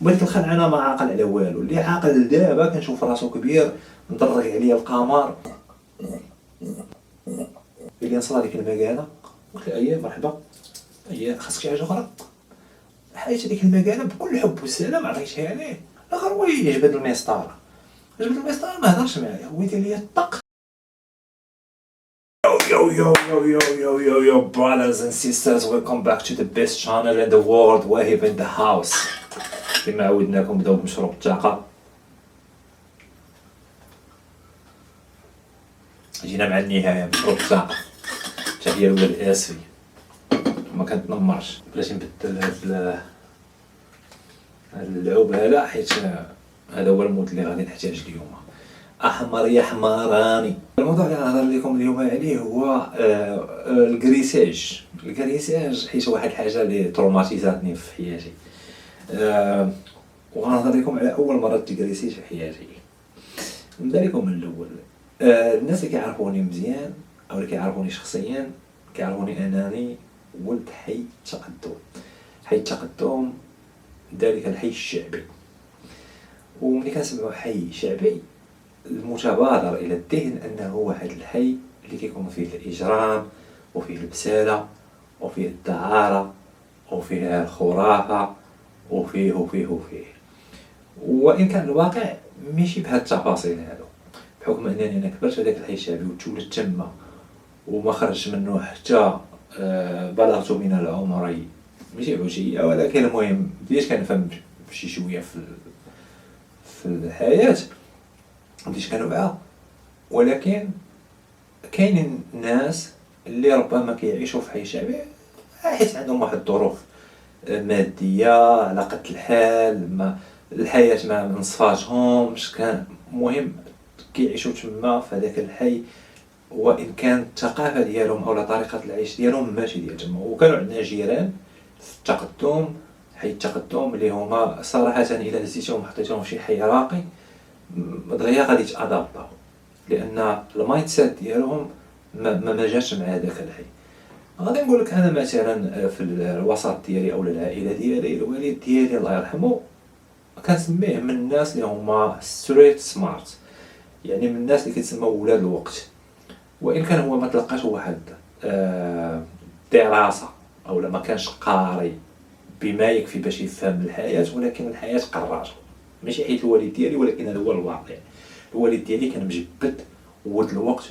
وديك الخلعانه ما عاقل على والو، اللي عاقل دابا كنشوف راسو كبير مدرج عليا القمر. قال لي نصرا ديك المكانه، قلت له اييه مرحبا، اييه خاصك شي حاجه اخرى؟ حيت هذيك المكانه بكل حب والسلام عطيتها ليه، الاخر هو يجبد المسطره، جبد المسطره ما هضرش معايا، هو يدير لي الطق. Yo, brothers and sisters, welcome back to the best channel in the world, Wahib in the house. كما عودناكم بداو بمشروب الطاقة. جينا مع النهاية مشروب الطاقة. تحية الولد الآسفي. ما كنتنمرش، بلاتي نبدل هاد اللعوب هذا حيت هذا هو المود اللي غادي نحتاج اليوم. احمر يا حمراني. الموضوع اللي غنهضر لكم اليوم عليه هو الكريساج حيت واحد الحاجه اللي تروماتيزاتني في حياتي. وغنهضر لكم على اول مره تكريسيت في حياتي. نبدا لكم من الاول. الناس اللي كيعرفوني مزيان او اللي كيعرفوني شخصيا كيعرفوني انني ولد حي التقدم ذلك الحي الشعبي. وملي كنسمعوا حي شعبي المتبادر الى الذهن انه واحد الحي اللي كيكون فيه الاجرام وفيه البساله وفيه الدعاره وفيه الخرافه وفيه وان كان الواقع ماشي بهاد التفاصيل هادو، بحكم انني انا كبرت في داك الحي الشعبي وتولدت تما وما خرجت منه حتى بلغت من العمر ماشي عشيه، ولكن المهم بديت كنفهم شي شويه في الحياه، بديت كنوعى. ولكن كاينين ناس اللي ربما كيعيشوا في حي شعبي حيت عندهم واحد الظروف ماديه على قد الحال، ما الحياه ما منصفاتهمش، كان مهم كيعيشوا تما في هذاك الحي، وان كانت الثقافه ديالهم او طريقه العيش ديالهم ماشي ديال تما. وكانوا عندنا جيران في التقدم، حي التقدم اللي هما صراحه الا هزيتهم وحطيتهم في شي حي راقي دغيا غادي يتادابطاو، لان المايند سيت ديالهم ما جاش مع هذاك الحي. غادي نقول لك انا مثلا في الوسط ديالي او العائله ديالي، الوالد ديالي الله يرحمه كنسميه من الناس اللي هما ستريت سمارت، يعني من الناس اللي كيتسموا ولاد الوقت. وان كان هو ما تلقاش واحد دراسه او ما كانش قاري بما يكفي باش يفهم الحياه، ولكن الحياه قراته، ماشي حيت الوالد ديالي، ولكن هذا هو الواقع. الوالد ديالي كان مجبد ولد الوقت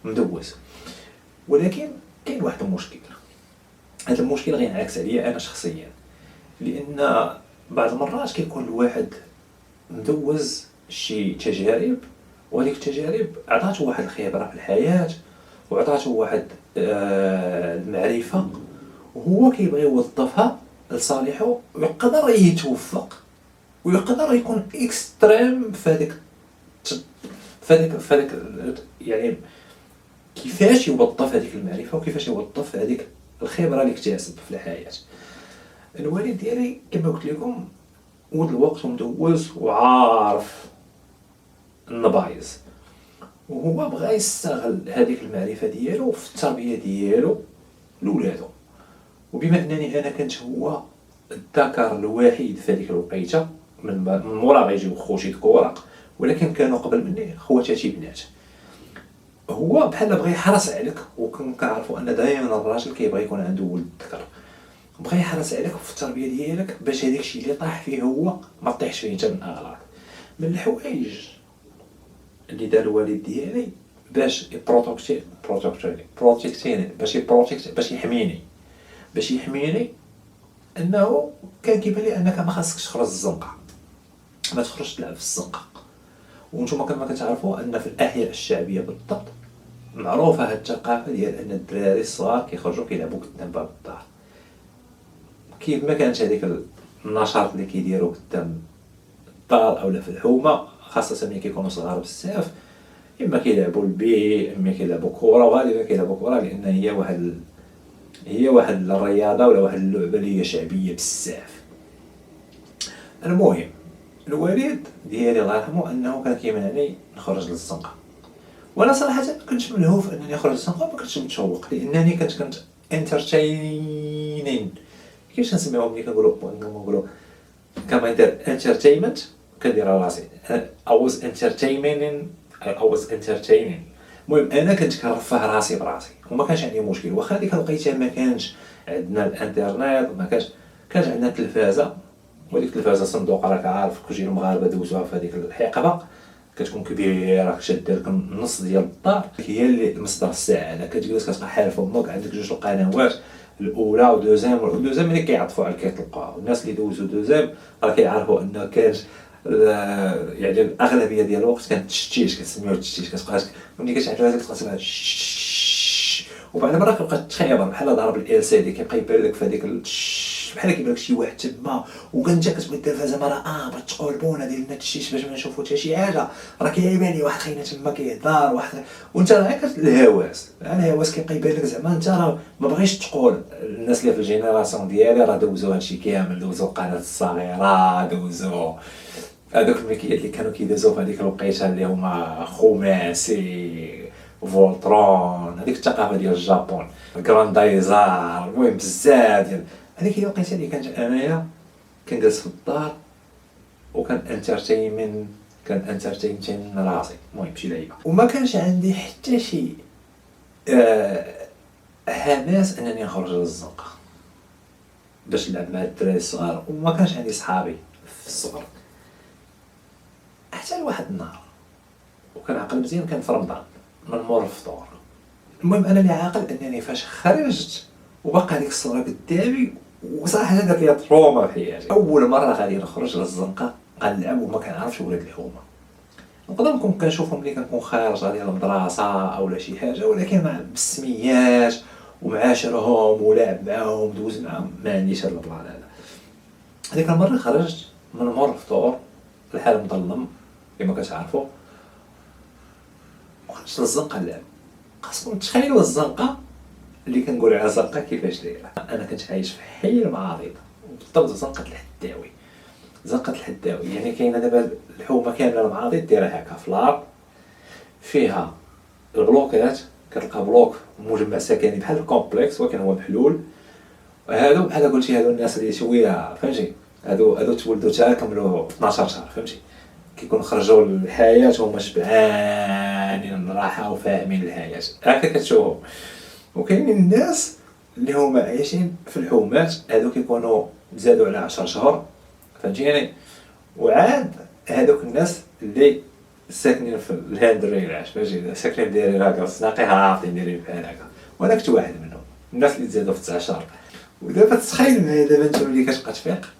مدوز. ولكن كاين واحد المشكل، هذا المشكل غينعكس عليا انا شخصيا، لان بعض المرات كيكون الواحد مدوز شي تجارب، وهذيك التجارب عطاتو واحد الخبره في الحياه وعطاتو واحد المعرفه، وهو كيبغي يوظفها لصالحه، ويقدر يتوفق ويقدر يكون اكستريم في هذيك يعني كيفاش يوظف هذيك المعرفه وكيفاش يوظف هذيك الخبره اللي اكتسب في الحياه. الوالد ديالي كما قلت لكم ولد الوقت ومدوز وعارف النبايز، وهو بغى يستغل هذيك المعرفه ديالو في التربيه ديالو لولادو. وبما انني انا كنت هو الذكر الوحيد في هذيك الوقيته، من مورا غيجيو خوتي ذكور، ولكن كانوا قبل مني خواتاتي بنات. هو بحال بغى يحرص عليك، وكنعرفوا ان دائما الراجل كيبغي يكون عنده ولد ذكر، بغى يحرص عليك في التربيه ديالك باش هذاك الشيء اللي طاح فيه هو ما طيحش فيه انت من اغلاط. من الحوايج اللي دار الوالد ديالي باش بروتيكتيني باش يحميني انه كان كيبان لي انك ما خاصكش تخرج الزنقه، ما تخرجش تلعب في الزنقه. وانتم كما كتعرفوا ان في الاحياء الشعبيه بالضبط معروفه هذه الثقافه ديال ان الدراري الصغار كيخرجوا كيلعبوا قدام باب الدار. كيف ما كانت هذيك النشاط اللي كيديروا قدام الدار اولا في الحومه، خاصه ملي كيكونوا صغار بزاف، اما كيلعبوا البي اما كيلعبوا كره، وغالبا كيلعبوا كره لان هي واحد الرياضه ولا واحد اللعبه اللي هي شعبيه بزاف. المهم الوالد ديالي الله يرحمه انه كان كيمنعني نخرج للزنقه، وانا صراحه ما كنتش ملهوف انني نخرج للزنقه، ما كنتش متشوق لانني كنت انترتينين، كيفاش نسميوها ملي كنقولوا كما يدير انترتينمنت كنديرها راسي. I was entertaining. المهم انا كنت كنرفه راسي براسي وما كانش عندي مشكل، واخا ديك الوقيته ما كانش عندنا الانترنت، ما كانش عندنا التلفازه، وديك التلفازه صندوق راك عارف كلشي المغاربه دوزوها في هذيك الحقبه، كتكون كبيره شاده لك النص ديال الدار، هي اللي مصدر السعاده. كتجلس كتبقى حال فمك، عندك جوج القنوات الاولى ودوزيام ملي كيعطفوا على كيطلقوها، والناس اللي دوزوا دوزيام راه كيعرفوا ان كانت يعني الاغلبيه ديال الوقت كانت تشتيش، كتسميوها التشتيش، كتبقى ملي كتعرف هذيك تبقى تسمع وبعد مره كتبقى تخيبر بحال ضرب ال سي دي، كيبقى يبان لك في هذيك بحال كيبان لك شي واحد تما، وكنت كتبغي دير فيها زعما راه بغيت تقولبونا ديال لنا التشتيش باش ما نشوفوا حتى شي حاجه، راه كيبان لي واحد خينا تما كيهضر واحد، وانت راه الهواس كيبقى يبان لك زعما انت راه ما بغيتش تقول. الناس اللي في الجينيراسيون ديالي راه دوزوا هادشي كامل، دوزوا القناه الصغيره، دوزوا هذوك الميكيات اللي كانوا كيدوزوا في هذيك الوقيته اللي هما خوماسي، فولترون، هذيك الثقافه ديال الجابون، الكراندايزار، المهم بزاف ديال هذيك هي الوقيته اللي كانت انايا كنجلس في الدار وكان انترتين راسي، المهم شي لعيبه، وما كانش عندي حتى شي حماس انني نخرج للزنقه باش نلعب مع الدراري الصغار، وما كانش عندي صحابي في الصغر حتى لواحد النهار، وكان عقل مزيان، كان في رمضان من مور الفطور. المهم انا اللي عاقل انني فاش خرجت وبقى هذيك الصوره قدامي، وصراحه دارت لي تروما في حياتي. اول مره غادي نخرج للزنقه غنلعب وما كنعرفش ولاد الحومه، نقدر نكون كنشوفهم ملي كنكون خارج ديال المدرسه اولا شي حاجه، ولكن مع بالسميات ومعاشرهم ولعب معاهم دوز معاهم ما عنديش هذا البلان هذا. هذيك المره خرجت من مور الفطور، الحال مظلم كما كتعرفوا، وخرجت للزنقه نلعب. خاصكم تخيلوا الزنقه اللي كنقول على زنقه كيفاش دايره. انا كنت عايش في حي المعارض، وبالضبط زنقه الحداوي، يعني كاينه دابا الحومه كامله المعارض دايره هكا في الارض، فيها البلوكات، كتلقى بلوك مجمع سكني بحال الكومبلكس ولكن هو محلول، هادو بحال قلتي هادو الناس اللي شويه فهمتي، هادو تولدوا حتى كملوا 12 شهر فهمتي، كيكون خرجوا للحياه هما شبعانين الراحه وفاهمين الحياه هكا كتشوفوا. وكاينين الناس اللي هما عايشين في الحومات، هادو كيكونوا زادوا على 10 شهور فهمتيني، وعاد هادوك الناس اللي ساكنين في الهاند ريلاش فهمتي، ساكنين دايرين هكا السناقي هابطين دايرين بحال هكا، وانا كنت واحد منهم الناس اللي تزادوا في 19. ودابا تخيل معايا دابا انت ملي كتبقى تفيق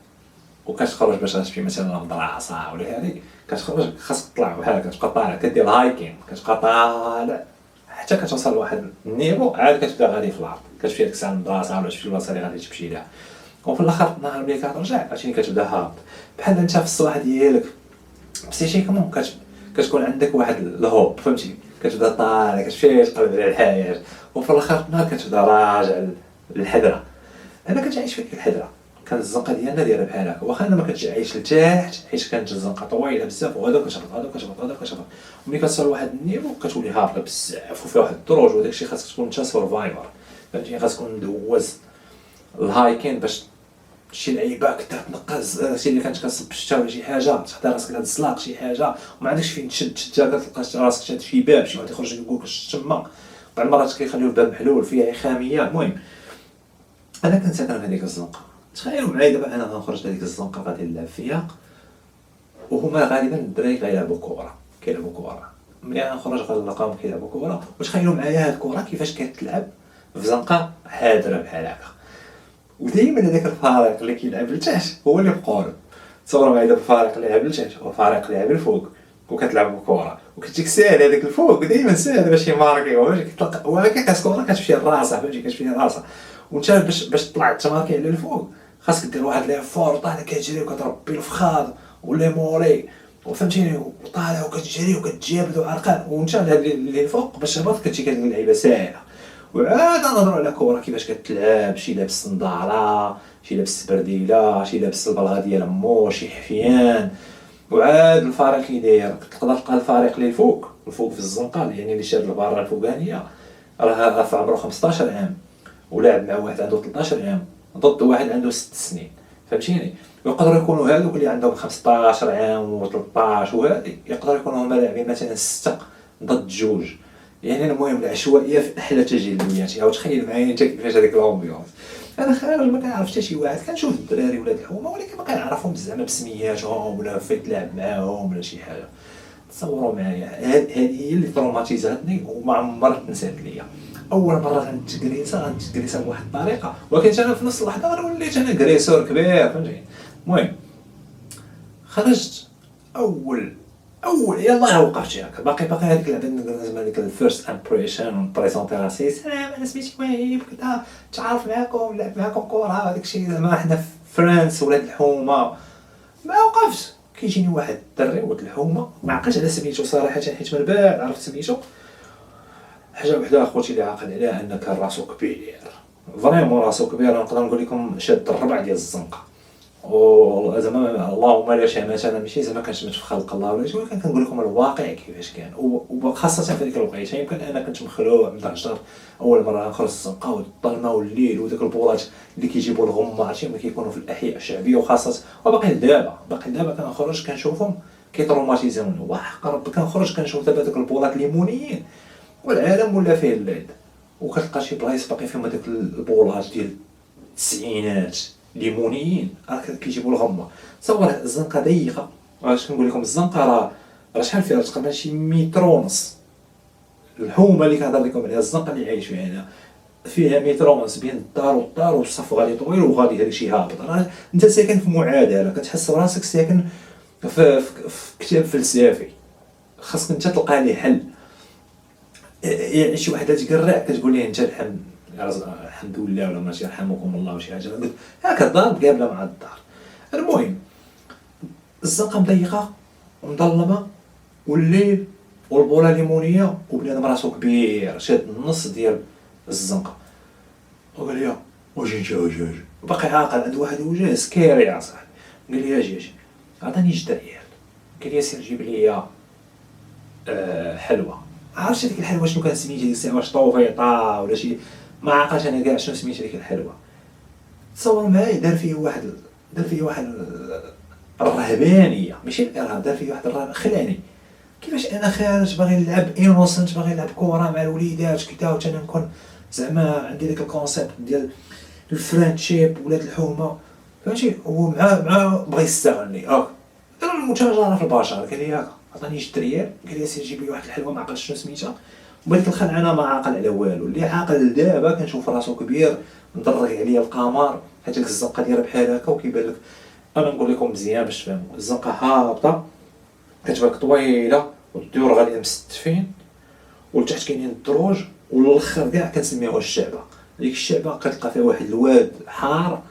وكتخرج باش غتمشي مثلا للمدرسه ولا هادي، كتخرج خاصك تطلع بحال هكا، كتبقى طالع كدير هايكين، كتبقى طالع حتى كتوصل لواحد النيفو، عاد كتبدا غادي في الارض، كتمشي ديك الساعه للمدرسه ولا شي بلاصه اللي غادي تمشي لها، وفي الاخر النهار ملي كترجع عرفتي كتبدا هابط بحال انت في الصباح ديالك بسيتيكمون كتكون عندك واحد الهوب فهمتي، كتبدا طالع كتمشي تقلب على الحياه، وفي الاخر النهار كتبدا راجع للحضره. انا كنت عايش في ديك الحضره، كانت الزنقه ديالنا دايره بحال هكا، واخا انا ما كنتش عايش لتحت حيت كانت الزنقه طويله بزاف، وغادا كتهبط، وملي كتوصل لواحد النيفو كتولي هابطه بزاف وفيها واحد الدروج، وداك الشيء خاصك تكون انت سورفايفر فهمتي، خاصك تكون ندوز الهايكين باش شي لعيبه كنت تنقز شي اللي كانت كتصب الشتا ولا شي حاجه، تحط راسك لهاد الزلاق شي حاجه وما عندكش فين تشد كتلقى راسك شاد في باب، شي واحد يخرج يقول لك تما، بعض المرات كيخليو الباب محلول فيه خاميه. المهم انا كنت ساكن في هذيك الزنقه، تخيلوا معايا دابا انا غنخرج لهذيك الزنقه غادي نلعب فيها، وهما غالبا الدراري كيلعبوا كوره، ملي غنخرج غنلقاهم كيلعبوا كوره، وتخيلوا معايا هاد الكوره كيفاش كتلعب في زنقه هادره بحال هكا، ودائما هذاك الفريق اللي كيلعب لتحت هو اللي مقارب. تصوروا معايا دابا الفريق اللي لعب لتحت والفريق اللي لعب الفوق وكتلعبوا كره، وكتجيك ساهل هذاك الفوق دائما ساهل باش يماركيو، باش كتلقى وهكا كتكون كتمشي لراسها فهمتي، كتمشي لراسها، وانت باش تطلع تماركي على الفوق خاصك دير واحد لي فور طالع كتجري وكتربي الفخاذ ولا موري وفهمتيني، وطالع وكتجري وكتجابد وعرقان، وانت اللي الفوق باش تهبط كتجي كتلقى اللعيبه ساهله. وعاد نهضروا على كره كيفاش كتلعب، شي لابس صنداله، شي لابس سبرديله، شي لابس البلغه ديال مو، شي حفيان، وعاد الفريق كي داير تقدر تلقى الفريق اللي الفوق في الزنقه يعني اللي شاد الباره الفوقانيه راه في عمره 15 عام ولاعب مع واحد عنده 13 عام ضد واحد عنده 6 سنين، فهمتيني. ويقدروا يكونوا هذوك اللي عندهم 15 عام و13 وهذه يقدروا يكونوا هما لاعبين مثلا 6 ضد 2. يعني المهم العشوائيه في احلى تجلياتها. وتخيل معايا انت كيفاش هذيك الامبيونس. انا خارج ما كنعرف حتى شي واحد، كنشوف الدراري ولاد الحومه ولكن ما كنعرفهم زعما بسمياتهم ولا فين تلعب معاهم ولا شي حاجه. تصوروا معايا هذه هي اللي تروماتيزاتني وما عمرها تنسات ليا. اول مره غنتجريسا بواحد الطريقه، وكنت انا في نفس اللحظه وليت انا كريسور كبير فهمتي. المهم خرجت اول يلاه وقفت هكا باقي هذيك اللعبه زعما ديك الفيرست امبريشن ونبريزونتي راسي سلام انا سميتي وهيب كذا تعرف معاكم لعب معاكم كره هذاك الشيء زعما حنا في فرنسا ولاد الحومه. ما وقفت كيجيني واحد الدري ولد الحومه ما عقلتش على سميتو صراحه حيت من بعد عرفت سميتو. حاجه وحده اخوتي اللي عاقل عليها ان كان راسو كبير فريمون راسو كبير. نقدر نقول لكم شاد الربع ديال الزنقه وزعما اللهم لا شماتة. انا ماشي زعما كنشمت في خلق الله ولا شي، ولكن كنقول لكم الواقع كيفاش كان. وخاصه في ديك الوقيته يمكن انا كنت مخلوع مضجر اول مره نخرج الزنقه والظلمه والليل وداك البولات اللي كيجيبوا الغمه عرفتي ملي كيكونوا في الاحياء الشعبيه. وخاصه وباقي دابا كنخرج كنشوفهم كيتروماتيزوني وحق رب. كنخرج كنشوف دابا دوك البولات الليمونيين والعالم ولا فيه الليد، وكتلقى شي بلايص باقي فيهم هذوك البولات ديال التسعينات ليمونيين راك كيجيبوا الغمه. تصور الزنقه ضيقه. واش كنقول لكم الزنقه راه شحال فيها تقريبا شي متر ونص. الحومه اللي كنهضر لكم عليها الزنقه اللي عايش فيها هنا فيها متر ونص بين الدار والدار، والصف غادي طويل وغادي هذا شي هابط. راه انت ساكن في معادله كتحس براسك ساكن في كتاب فلسفي خاصك انت تلقى ليه حل. يعني شي واحد تقرع كتقول ليه انت الحمد لله ولا ماشي يرحمكم الله وشي حاجه. قلت هاكا الدار مقابله مع الدار. المهم الزنقه مضيقه ومظلمه والليل والبوله ليمونيه وبنادم راسو كبير شاد النص ديال الزنقه. وقال لي واش انت وجاج باقي عاقل عنده واحد وجه سكيري يا صاحبي. قال لي اجي عطاني جد ريال قال لي سير جيب لي حلوه. عرفتش ديك الحلوه شنو كان سميتها ديك الساعه، واش طوفيطه ولا شي ما عقلتش انا كاع شنو سميتها ديك الحلوه. تصور معايا دار فيه واحد الرهبانيه ماشي الارهاب، دار فيه واحد الرهبانيه خلاني كيفاش انا خارج باغي نلعب انوسنت باغي نلعب كره مع الوليدات كدا وتا نكون زعما عندي ديك الكونسيبت ديال الفريندشيب ولاد الحومه فهمتي. هو مع بغى يستغلني دار المتاجره في البشر. قال لي هاكا عطاني 6 ريال قال لي سير جيب لي واحد الحلوه ما عقلتش شنو سميتها. وبديت الخلع انا ما عاقل على والو. اللي عاقل دابا كنشوف راسو كبير مدرج عليا القمر حيت ديك الزنقه دايره بحال هكا وكيبان لك. انا نقول لكم مزيان باش تفهموا الزنقه هابطه كتبان طويله والديور غاديين مستفين ولتحت كاينين الدروج والاخر كاع كنسميوها الشعبه. ديك الشعبه كتلقى فيها واحد الواد حار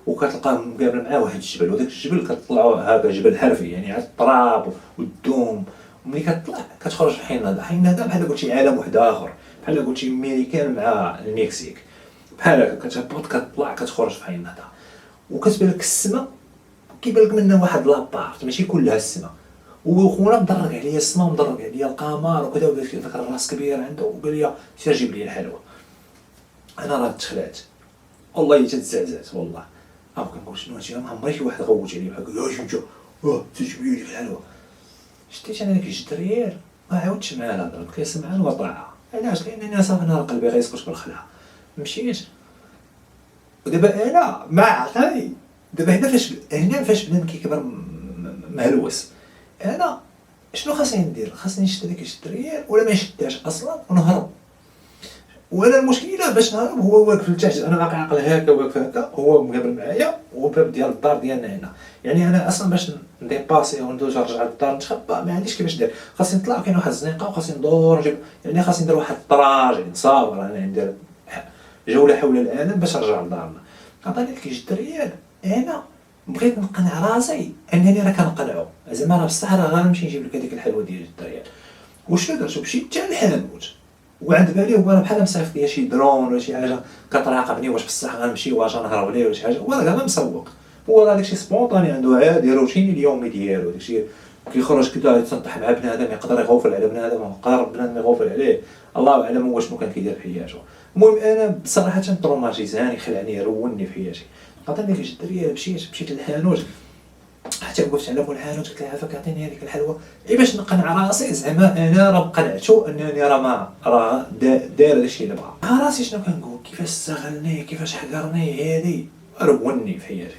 وكتلقاه مقابل معاه واحد الجبل وداك الجبل كتطلعوا هكا جبل حرفي يعني على التراب والدوم. وملي كتطلع كتخرج في حين هذا بحال قلتي عالم واحد اخر بحال قلتي امريكان مع المكسيك بحال هكا كتهبط كتطلع كتخرج في حين هذا. وكتبان لك السماء كيبان لك منها واحد لابارت ماشي كلها السماء. وخونا مدرج عليا السماء ومدرج عليا القمر وكذا وداك الراس كبير عنده وقال لي سير جيب لي الحلوه. انا راه تخلعت والله تزعزعت والله. كنقول شنو هادشي ما عمري شي واحد غوت عليا بحال هكا يا شنو تجيب لي الحلوه. شتيت انا ديك 6 ريال ما عاودتش معاه الهضره بقى سمعان وطاعه. علاش؟ لانني صافي انا قلبي غيسكت بالخلعه. مشيت ودابا انا ما عقلي دابا هنا فاش بنادم كيكبر مهلوس. انا شنو خاصني ندير؟ خاصني نشد ديك 6 ريال ولا ما نشدهاش اصلا ونهرب. وانا المشكله باش نهرب هو واقف لتحت انا باقي عاقل هكا واقف هكا هو مقابل معايا وباب ديال الدار ديالنا هنا. يعني انا اصلا باش نديباسي وندوز نرجع للدار نتخبى ما عنديش كيفاش ندير. خاصني نطلع كاين واحد الزنيقه وخاصني ندور نجيب يعني خاصني ندير واحد الطراج نصاور انا ندير جوله حول العالم باش نرجع لدارنا. عطاني ديك 6 ريال انا بغيت نقنع راسي انني راه كنقنعو زعما راه بصح راه غنمشي نجيب لك هذيك الحلوه ديال 6 ريال. وشنو درت؟ مشيت حتى للحانوت وعند بالي هو راه بحال مصيفط ليا شي درون ولا شي حاجه كتراقبني واش بصح غنمشي واش غنهرب ليه ولا شي حاجه. هو راه ما مسوق هو راه داكشي سبونطاني عنده عادي روتيني اليومي ديالو داكشي كيخرج كدا يتسطح مع بنادم يقدر يغوفل على بنادم يقدر بنادم يغوفل عليه الله اعلم هو شنو كان كيدير في حياته. المهم انا بصراحه تروماتيزاني خلعني روني في حياتي. عطاني ديك الدريه، مشيت للحانوت، حتى وقفت على مول الحانوت قلت لها عافاك عطيني هذيك الحلوى، باش نقنع راسي زعما انا راه قنعتو انني راه ما راه داير داكشي اللي بغا. مع راسي شنو كنقول كيفاش استغلني، كيفاش حقرني، هادي روني في حياتي.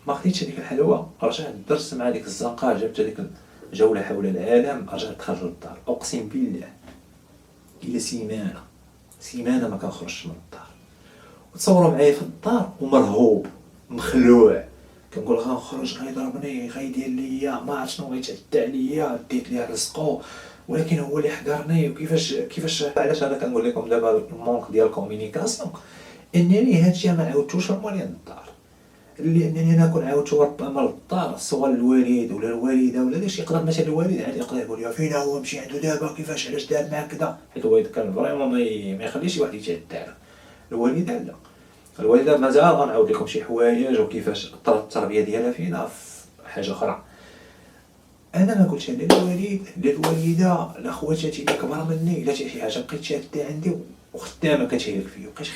ما خديتش هذيك الحلوى، رجعت درت مع ديك الزنقه، جبت هذيك جوله حول العالم، رجعت دخلت للدار، اقسم بالله الى سيمانه ما كنخرجش من الدار. وتصوروا معايا في الدار ومرهوب مخلوع، كنقول غنخرج غيضربني غيدير ليا ما عرفت شنو غيتعدى عليا، ديت ليه رزقو، ولكن هو اللي حقرني. وكيفاش علاش انا كنقول لكم دابا المونك ديال الكومونيكاسيون، انني هادشي ما عاودتوش لمولين الدار، لانني انا كون عاودتو ربما للدار سواء الوالد ولا الوالده ولا داكشي، يقدر مثلا الوالد عاد يقدر يقول لي فينا هو مشي عنده دابا كيفاش علاش دار معاك كذا، حيت هو كان فريمون ما يخليش شي واحد يتعدى عليه. الوالده لا، الوالده مازال غنعاود لكم شي حوايج وكيفاش اثرت التربيه ديالها فينا في حاجه اخرى. انا ما قلتش لا الوالد لا الوالده لا خواتاتي اللي كبار مني، الا شي حاجه بقيت شاده عندي وخدامه كتهلك فيا، بقيت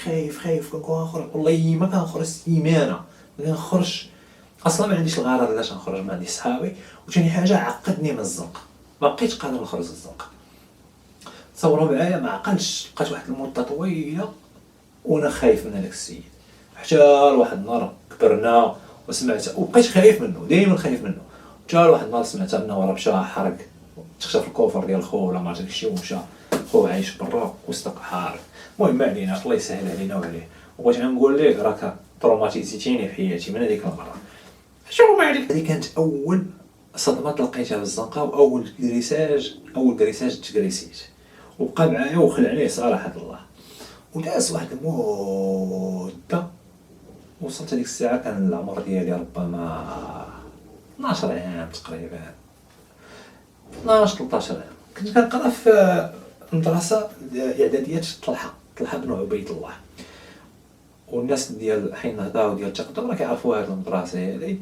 خايف كنكون غنخرج، والله ما كنخرج سيمانه، ما كنخرج اصلا، ما عنديش الغرض علاش نخرج، ما عنديش صحابي. وثاني حاجه عقدني من الزنقه، ما بقيتش قادر نخرج الزنقه. تصوروا معايا ما عقلش، بقات واحد المده طويله وانا خايف من هذاك السيد، حتى لواحد النهار كبرنا وسمعت وبقيت خايف منه، دائما خايف منه، حتى لواحد النهار سمعت انه راه مشى حرق، تخشى في الكوفر ديال خوه ولا ما عرفت داكشي، ومشى خوه عايش برا وصدق حارق. المهم ما علينا، الله يسهل علينا وعليه. وبغيت نقول لك راك تروماتيزيتيني في حياتي من هذيك المره. شو ما عليك، هذه كانت اول صدمه لقيتها في الزنقه، واول كريساج تكريسيت، وبقى معايا وخلعني صراحه الله. وداز واحد المده، وصلت هذيك الساعه كان العمر ديالي ربما 12 عام تقريبا، 12 13 عام. كنت كنقرا في مدرسه اعداديه طلحه بن عبيد الله، والناس ديال حي النهضه وديال التقدم راه كيعرفوا هذه المدرسه. هذه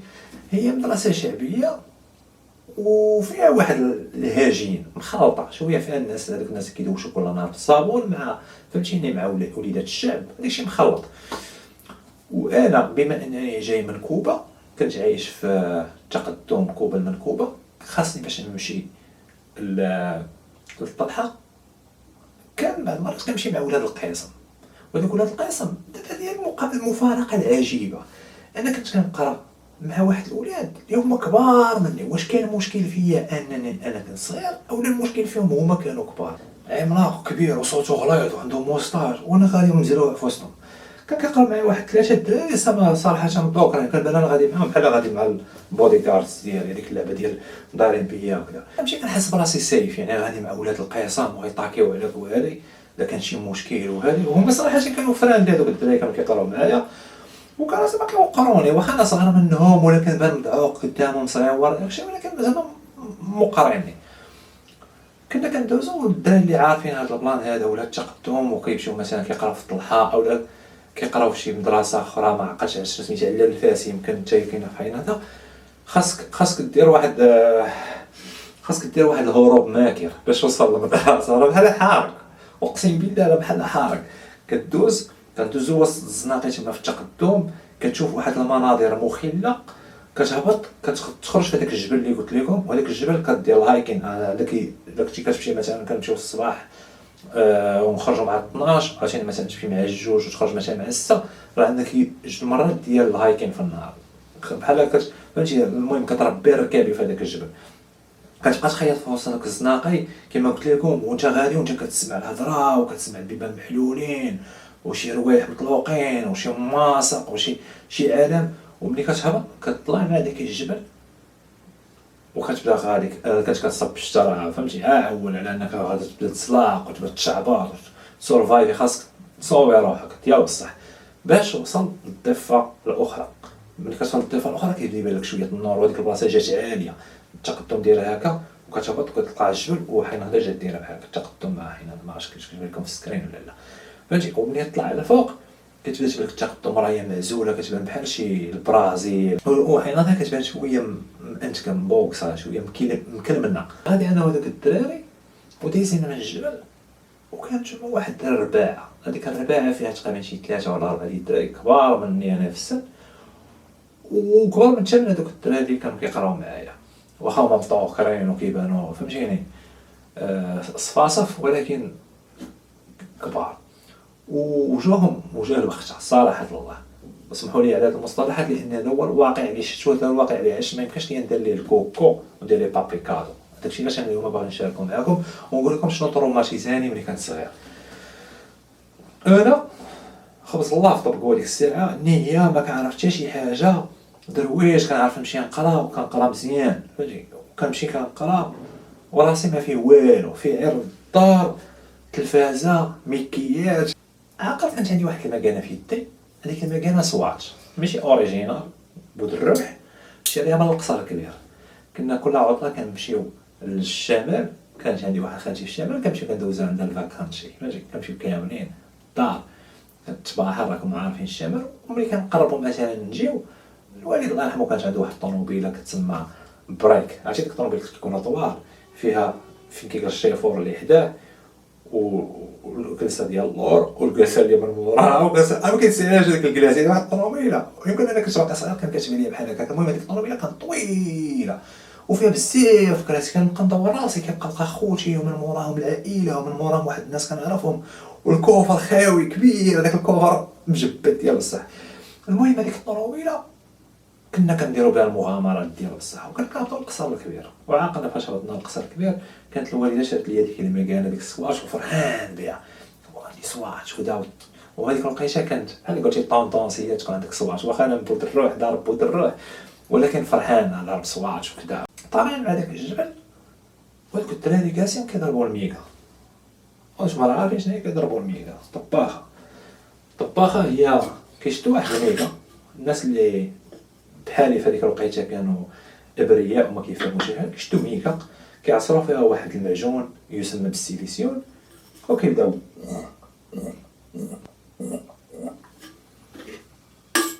هي مدرسه شعبيه وفيها واحد الهاجين مخلطه شويه، فيها الناس هذوك الناس كيدوشوا كل نهار بالصابون مع فهمتيني مع وليدات الشعب، داكشي مخلط. وانا بما انني جاي من كوبا، كنت عايش في تقدم كوبا المنكوبه، خاصني باش نمشي للطلحه، كان بعض المرات كنمشي مع ولاد القيصم. وهذوك ولاد القيصم دابا ديال المفارقه العجيبه، انا كنت كنقرا مع واحد الاولاد اللي هما كبار مني. واش كان المشكل فيا انني انا كنت صغير، اولا المشكل فيهم هما كانوا كبار، عملاق كبير وصوته غليظ وعندهم موسطاج وانا غادي مزروع في وسطهم. كان كنقرا معايا واحد 3 دراري صراحه مذوقين، كنبان انا غادي معاهم بحال غادي مع البودي كاردز ديالي، هذيك اللعبه ديال دايرين بيا وكذا. كنمشي كنحس براسي سيف، يعني غادي مع ولاد القيصام وغيطاكيو على بوالي اذا كان شي مشكل. وهذه وهما صراحه كانوا فران هذوك الدراري، كانوا كيقراو معايا وكانوا زعما كيوقروني، واخا انا صغير منهم ولا كنبان مدعوق قدامهم صغير داكشي، ولكن زعما مقريني. كنا كندوزو الدراري اللي عارفين هذا البلان هذا ولا التقدم، وكيمشيو مثلا كيقراو في الطلحه اولا كيقراو في شي مدرسه اخرى ما عقلتش علاش سميتها على الفاس، يمكن حتى كاينه في حيناتها. خاصك دير واحد الهروب ماكر باش توصل للمدرسه، راه بحال حارق، اقسم بالله راه بحال حارق. كندوزو وسط الزناقي تما في التقدم، كتشوف واحد المناظر مخله، كتهبط كتخرج في هذاك الجبل اللي قلت لكم، وهذاك الجبل كدير الهايكين. داك كنتي كتمشي مثلا كنمشيو في الصباح ونخرجوا مع 12، عشان مثلا تمشي مع الجوج وتخرج مثلا مع 6، راه عندك جوج مرات ديال الهايكين في النهار بحال فهمتي. المهم كتربي ركابي في هذاك الجبل، كتبقى تخيط في وسط هذاك الزناقي كما قلت لكم، وانت غادي وانت كتسمع الهضره وكتسمع البيبان محلولين وشي روايح مطلوقين وشي ماسق وشي عالم. وملي كتهبط كتطلع مع داك الجبل وكتبدا غادي كتصب الشجره، فهمتي، عول على انك غادي تبدا تسلاق وتبدا تشعبر سورفايفي. خاصك تصوي روحك ديال بصح باش توصل للضفه الاخرى. ملي كتوصل للضفه الاخرى كيبان لك شويه النور، وهذيك البلاصه جات عاليه، التقدم ديالها هكا، وكتهبط وكتلقى الجبل وحين هذا جات دايره بحال هكا التقدم مع حين ما عرفتش كيفاش لكم في السكرين ولا لا، فهمتي. وملي تطلع على الفوق كتبدا تبان لك التقدم راهي معزوله، كتبان بحال شي البرازيل، وحيناتها كتبان شويه انتكا مبوكسه شويه مكلمنا. غادي انا وهذوك الدراري ودايزين من الجبل، وكانت تما واحد الرباعه، هذيك الرباعه فيها تقريبا شي 3 ولا 4 ديال الدراري كبار مني انا في السن، وكبر من حتى من هذوك الدراري اللي كانوا كيقراو معايا، واخا هما مطوقرين وكيبانو فهمتيني صفاصف، ولكن كبار. وجا الوقت صراحة الله، اسمحوا لي على هذه المصطلحات لان هذا هو الواقع اللي شفتو، هذا الواقع اللي عشت. ما يمكنش لي ندير ليه الكوكو وندير ليه بابي كادو. داكشي علاش انا اليوم باغي نشاركو معاكم ونقول لكم شنو تروماتيزاني ملي كنت صغير. انا خبز الله في طبق ديك الساعه نيه ما كنعرف حتى شي حاجه، درويش كنعرف نمشي نقرا وكنقرا مزيان فهمتي، وكنمشي كنقرا وراسي ما فيه والو، فيه غير الدار، تلفازه، ميكيات. عقل كانت عندي واحد المكانه في يدي، هذيك المكانه سواتش ماشي اوريجينال، بود الربح شريها من القصر الكبير. كنا كل عطله كنمشيو للشمال، كانت عندي واحد خالتي في الشمال، كنمشيو كندوزو عندها الفاكانشي فهمتي، كنمشيو كاملين الدار كتباحر راكم عارفين الشمال. وملي كنقربوا مثلا نجيو، الوالد الله يرحمه كانت عنده واحد الطوموبيله كتسمى بريك، عرفتي ديك الطوموبيل كتكون طوال فيها فين كيجري الشيفور اللي حداه والجلسه ديال اللور والجلسه اللي من موراها وجلسه ما كيتسالش ديك الجلسه ديال واحد الطوموبيله. يمكن انا كنت باقي صغير كان كتبان لي بحال هكاك. المهم هذيك الطوموبيله كانت طويله وفيها بزاف كراسي، كنبقى ندور راسي كيبقى لقى خوتي ومن موراهم العائله ومن موراهم واحد الناس كنعرفهم، والكوفر خاوي كبير، هذاك الكوفر مجبد ديال بصح. المهم هذيك الطوموبيله كنا كنديروا بها المغامرات ديال بصح، وكنهبطوا للقصر الكبير. وعاقلنا فاش هبطنا للقصر الكبير كانت الوالده شارت لي ديك المكانه ديك السواش وفرحان بها، وعندي سواش وكذا. وهذيك الوقيته كانت بحال قلتي طونطونسيه، تكون عندك سواش، واخا انا بود الروح ضارب بود الروح، ولكن فرحان على ضرب سواش وكذا. طالعين مع داك الجبل وهذوك الدراري جالسين كيضربوا الميكا. واش ما عارفين شنو هي كيضربوا الميكا؟ طباخه. الطباخه هي كيشدوا واحد الميكا، الناس اللي بحالي في هذيك الوقيته كانوا ابرياء وما كيفهموش شي حاجه، كيشدوا ميكا كيعصروا فيها واحد المعجون يسمى بالسيليسيون وكيبداو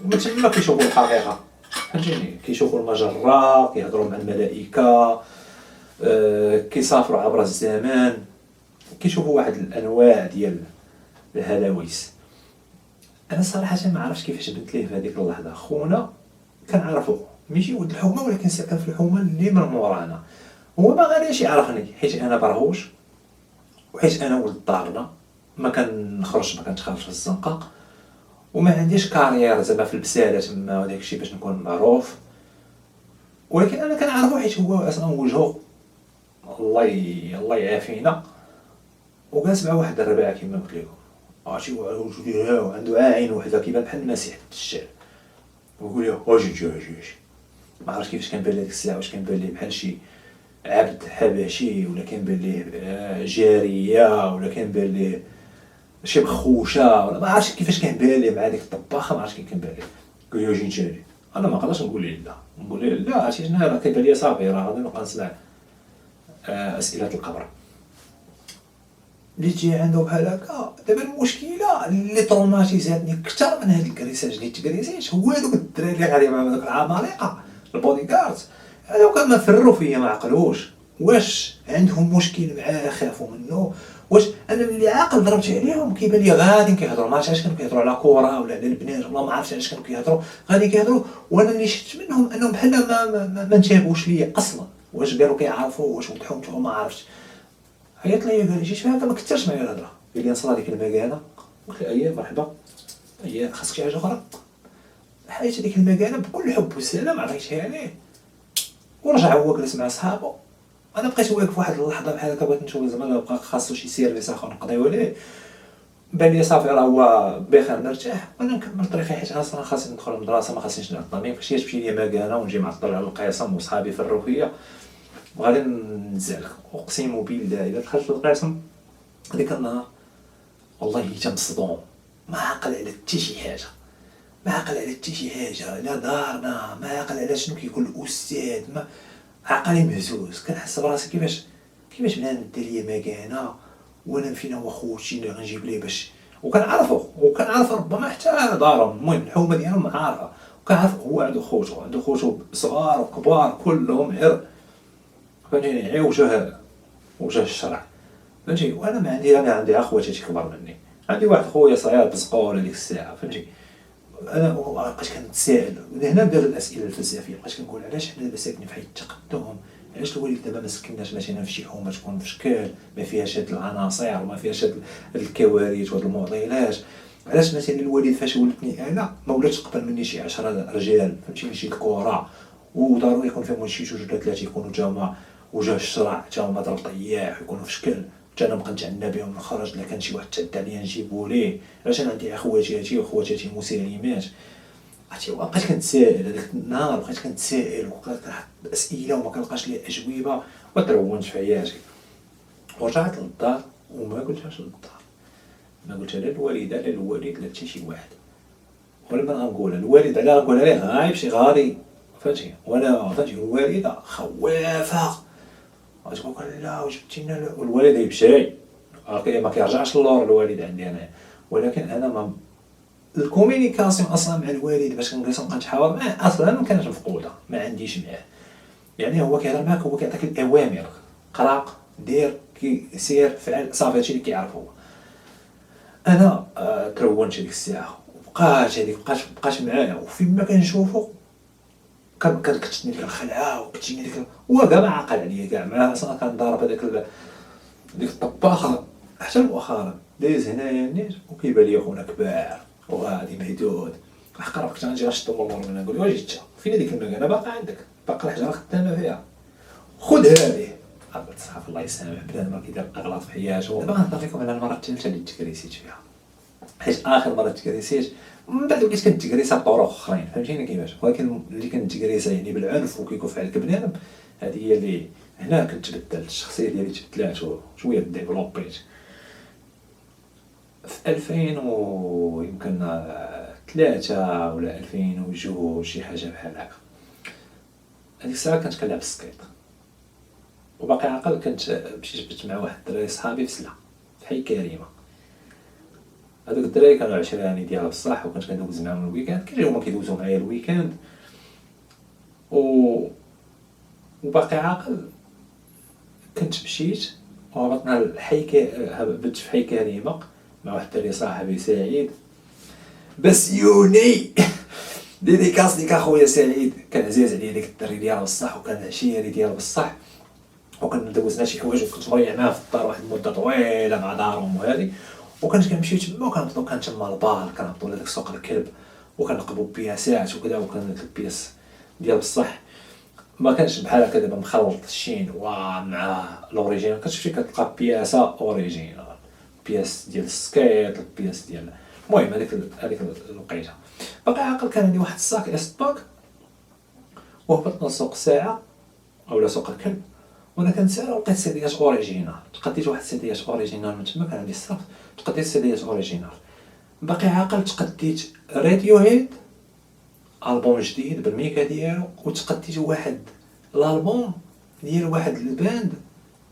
ومن تما كيشوفوا الحقيقه فهمتيني، كيشوفوا المجره، كيهضروا مع الملائكه، كيسافروا عبر الزمان، كيشوفوا واحد الانواع ديال الهلاويس. انا صراحه ما عرفتش كيفاش بنت ليه في هذيك اللحظه. خونا كنعرفو ماشي ولد الحومه، ولكن ساكن في الحومه اللي من مورانا. هو ما غاديش يعرفني حيت انا برهوش، وحيت انا ولد دارنا ما كنخرجش ما كنتخرج في الزنقه، وما عنديش كارير زعما في البساله تما وداك الشيء باش نكون معروف. ولكن انا كنعرفو حيت هو اصلا وجهه الله يعافينا، وجالس مع واحد الرباع كيما قلت لكم، عرفتي وجهه عنده عين وحده كيبان بحال المسيح الدجال، ويقول لي اجي ما عرفتش كيفاش كان بان لي ديك الساعه، واش كان بان لي بحال شي عبد حبشي، ولا كان بان ليه جاريه، ولا كان بان ليه شي بخوشه، ولا ما عرفتش كيفاش كان بان لي مع ديك الطباخه، ما عرفتش كي كان بان لي. قال لي اجي نتشاري. انا ما قدرتش نقول ليه لا عرفتي شنو راه كيبان لي صافي راه غادي نبقى نسمع اسئله القبر. اللي تجي عنده بحال هكا. دابا المشكله اللي تروماتيزاتني اكثر من هاد الكريساج اللي تكريسيت هو هادوك الدراري اللي غادي مع هادوك العمالقه البودي كارد، هادوك ما فروا فيا ما عقلوش واش عندهم مشكل معاه خافوا منه. واش انا اللي عاقل ضربت عليهم كيبان لي غادي كيهضروا، ما عرفتش كانوا كيهضروا على كره ولا على البنات، والله ما عرفتش علاش كانوا كيهضروا غادي كيهضروا، وانا اللي شفت منهم انهم بحال ما انتبهوش ليا اصلا. واش قالوا كيعرفوا واش وضحوا ما عرفتش. عيط لي قال لي جيت فيها ما كثرش معايا الهضره، قال لي نصرا ديك المكانه. قلت له اييه مرحبا، اييه خاصك شي حاجه اخرى. حيت هذيك المكانه بكل حب والسلام عطيتها عليه ورجع هو جلس مع صحابه. انا بقيت واقف واحد اللحظه بحال هكا بغيت نشوف زعما بقى خاصو شي سيرفيس اخر نقضيو عليه. بان لي صافي راه هو بخير مرتاح، وانا نكمل طريقي حيت انا اصلا خاصني ندخل للمدرسه ما خاصنيش نعطل. ما يمكنش تمشي لي مكانه ونجي معطل على القسم وصحابي في الروفيه وغادي نزعل. اقسم بالله الا دخلت للقسم ديك النهار والله حتى مصدوم، ما عقل على حتى شي حاجه، ما عقل على حتى شي حاجه، لا دارنا ما عقل على شنو كيقول الاستاذ، ما عقلي مهزوز. كنحس براسي كيفاش بنادم دير ليا مكانه وانا فينا وخوتي اللي غنجيب ليه باش، وكنعرف ربما حتى دارهم المهم الحومه ديالهم عارفه، وكنعرف هو عنده خوتو صغار وكبار كلهم غير فهمتيني غير وجه الشرع فهمتي. وانا ما عندي، انا عندي اخواتي كبار مني، عندي واحد خويا صغير بزقور هذيك الساعه فهمتي، انا بقيت كنتسائل هنا بدات الاسئله الفلسفيه، بقيت كنقول علاش حنا دابا ساكنين في حي التقدم، علاش الوالد دابا ما سكناش مثلا في شي حومه تكون في شكل ما فيهاش هاد العناصر وما فيهاش هاد الكوارث وهاد المعضلات، علاش مثلا الوالد فاش ولدتني انا ما ولاتش قبل مني شي 10 رجال فهمتيني شي كره، وضروري يكون فيهم شي جوج ولا ثلاثه يكونوا تاهما وجه الشرع تاهما ضرب طياح ويكونوا في شكل، حتى انا بقى نتعنى بهم نخرج الا كان شي واحد تعدى عليا نجيبو ليه، علاش انا عندي اخواتاتي وخواتاتي مسالمات. عرفتي بقيت كنتسائل هذاك النهار، بقيت كنتسائل وبقيت كنحط اسئله وما كنلقاش ليها اجوبه وترونت في حياتي. ورجعت للدار وما قلتهاش للدار، ما قلتها لا للوالده لا للوالد لا حتى شي واحد، ولا ما غنقولها الوالد على غنقولها ليه غايب شي غادي فهمتي، وانا فهمتي الوالده خوافه غتقول لا وجبتي لنا، والوالد يمشي ما كيرجعش للور الوالد عندي انا، ولكن انا ما الكومينيكاسيون اصلا مع الوالد باش كنجلس نبقى نتحاور معاه اصلا ما كانش مفقوده، ما عنديش معاه، يعني هو كيهضر معاك هو كيعطيك الاوامر، قرا دير كي سير فعل صافي هادشي اللي كيعرف هو. انا ترونت هذيك الساعه وبقات هذيك بقات معايا، وفين ما كنشوفو كتشني ديك الخلعه وكتجيني ديك هو كاع ما عاقل عليا كاع معاه اصلا كنضارب هذاك ديك الطباخه حتى مؤخرا دايز هنايا النيت وكيبان لي خونا كبار وغادي مهدود قرب كنت غنجي غنشدو من اللور نقول له واش جيت فين هذيك المكانه باقا عندك باقا الحجره خدامه فيها خذ هذه عبد الصحافي الله يسامح بنادم راه كيدير اغلاط في حياته. دابا غنهضر لكم على المره الثالثه اللي تكريسيت فيها، حيت اخر مره تكريسيت من بعد وليت كنتكريسها بطرق اخرين فهمتيني كيفاش، ولكن اللي كنتكريسها يعني بالعنف وكيكون فعل كبنادم هذه هي اللي هنا كنت بدلت الشخصيه ديالي تبدلات وشويه ديفلوبيت. في 2000 ويمكن 3 ولا 2002 شي حاجه بحال هكا، هذيك الساعه كنت كنلعب السكيت وباقي عاقل، كنت مشيت بت مع واحد الدراري صحابي في سلا في حي كريمه، هذوك الدراري كانوا عشراني ديالها بصح وكنت كندوز معاهم الويكاند كيجيو هما كيدوزو معايا الويكاند وباقي عاقل. كنت مشيت وهبطنا الحي بت في حي كريمه مع واحد الدري صاحبي سعيد بسيوني ديديكاس ليك اخويا سعيد، كان عزيز عليا ديك الدري ديالها بصح وكان عشيري ديالها بصح، وكنا دوزنا شي حوايج وكنت مريح معاه في الدار واحد المده طويله مع دارهم وهذه، وكنت كنمشيو تما وكنهبطو كان تما البار كنهبطو لهداك سوق الكلب وكنقبو بياسات وكذا، وكان داك البياس ديال بصح ما كانش بحال هكا دابا مخلط الشينوا مع لوريجينال، كتمشي كتلقى بياسه اوريجينال، بياس ديال السكيت البياس ديال المهم هذيك الوقيته. باقي عاقل كان عندي واحد الصاك اسباك وهبطنا لسوق ساعه اولا سوق الكلب وانا كنسال ولقيت سيديات اوريجينال، تقديت واحد سيديات اوريجينال من تما كان عندي الصاف تقديت سيديات اوريجينال. باقي عاقل تقديت راديو هيد البوم جديد بالميكا ديالو، وتقديت واحد الالبوم ديال واحد الباند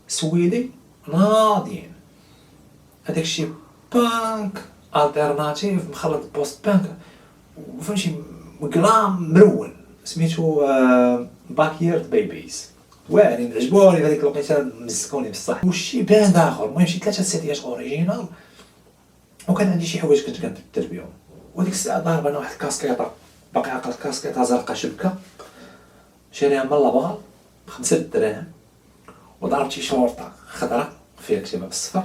سويدي ناضيين، هذاك الشيء بانك التيرناتيف مخلط بوست بانك وفهمتي مقلام مرول سميتو باكيرد بيبيز، واعرين عجبوني في هذيك الوقيته مسكوني بصح. وشي باند اخر المهم شي 3 سيديات اوريجينال، وكان عندي شي حوايج كنت كنبدل بهم. وديك الساعه ضارب انا واحد الكاسكيطه باقي عاقل كاسكيطه زرقاء شبكه شاريها من لابال ب5 دراهم، وضربت شي شورطه خضراء فيها كتابه بالصفر،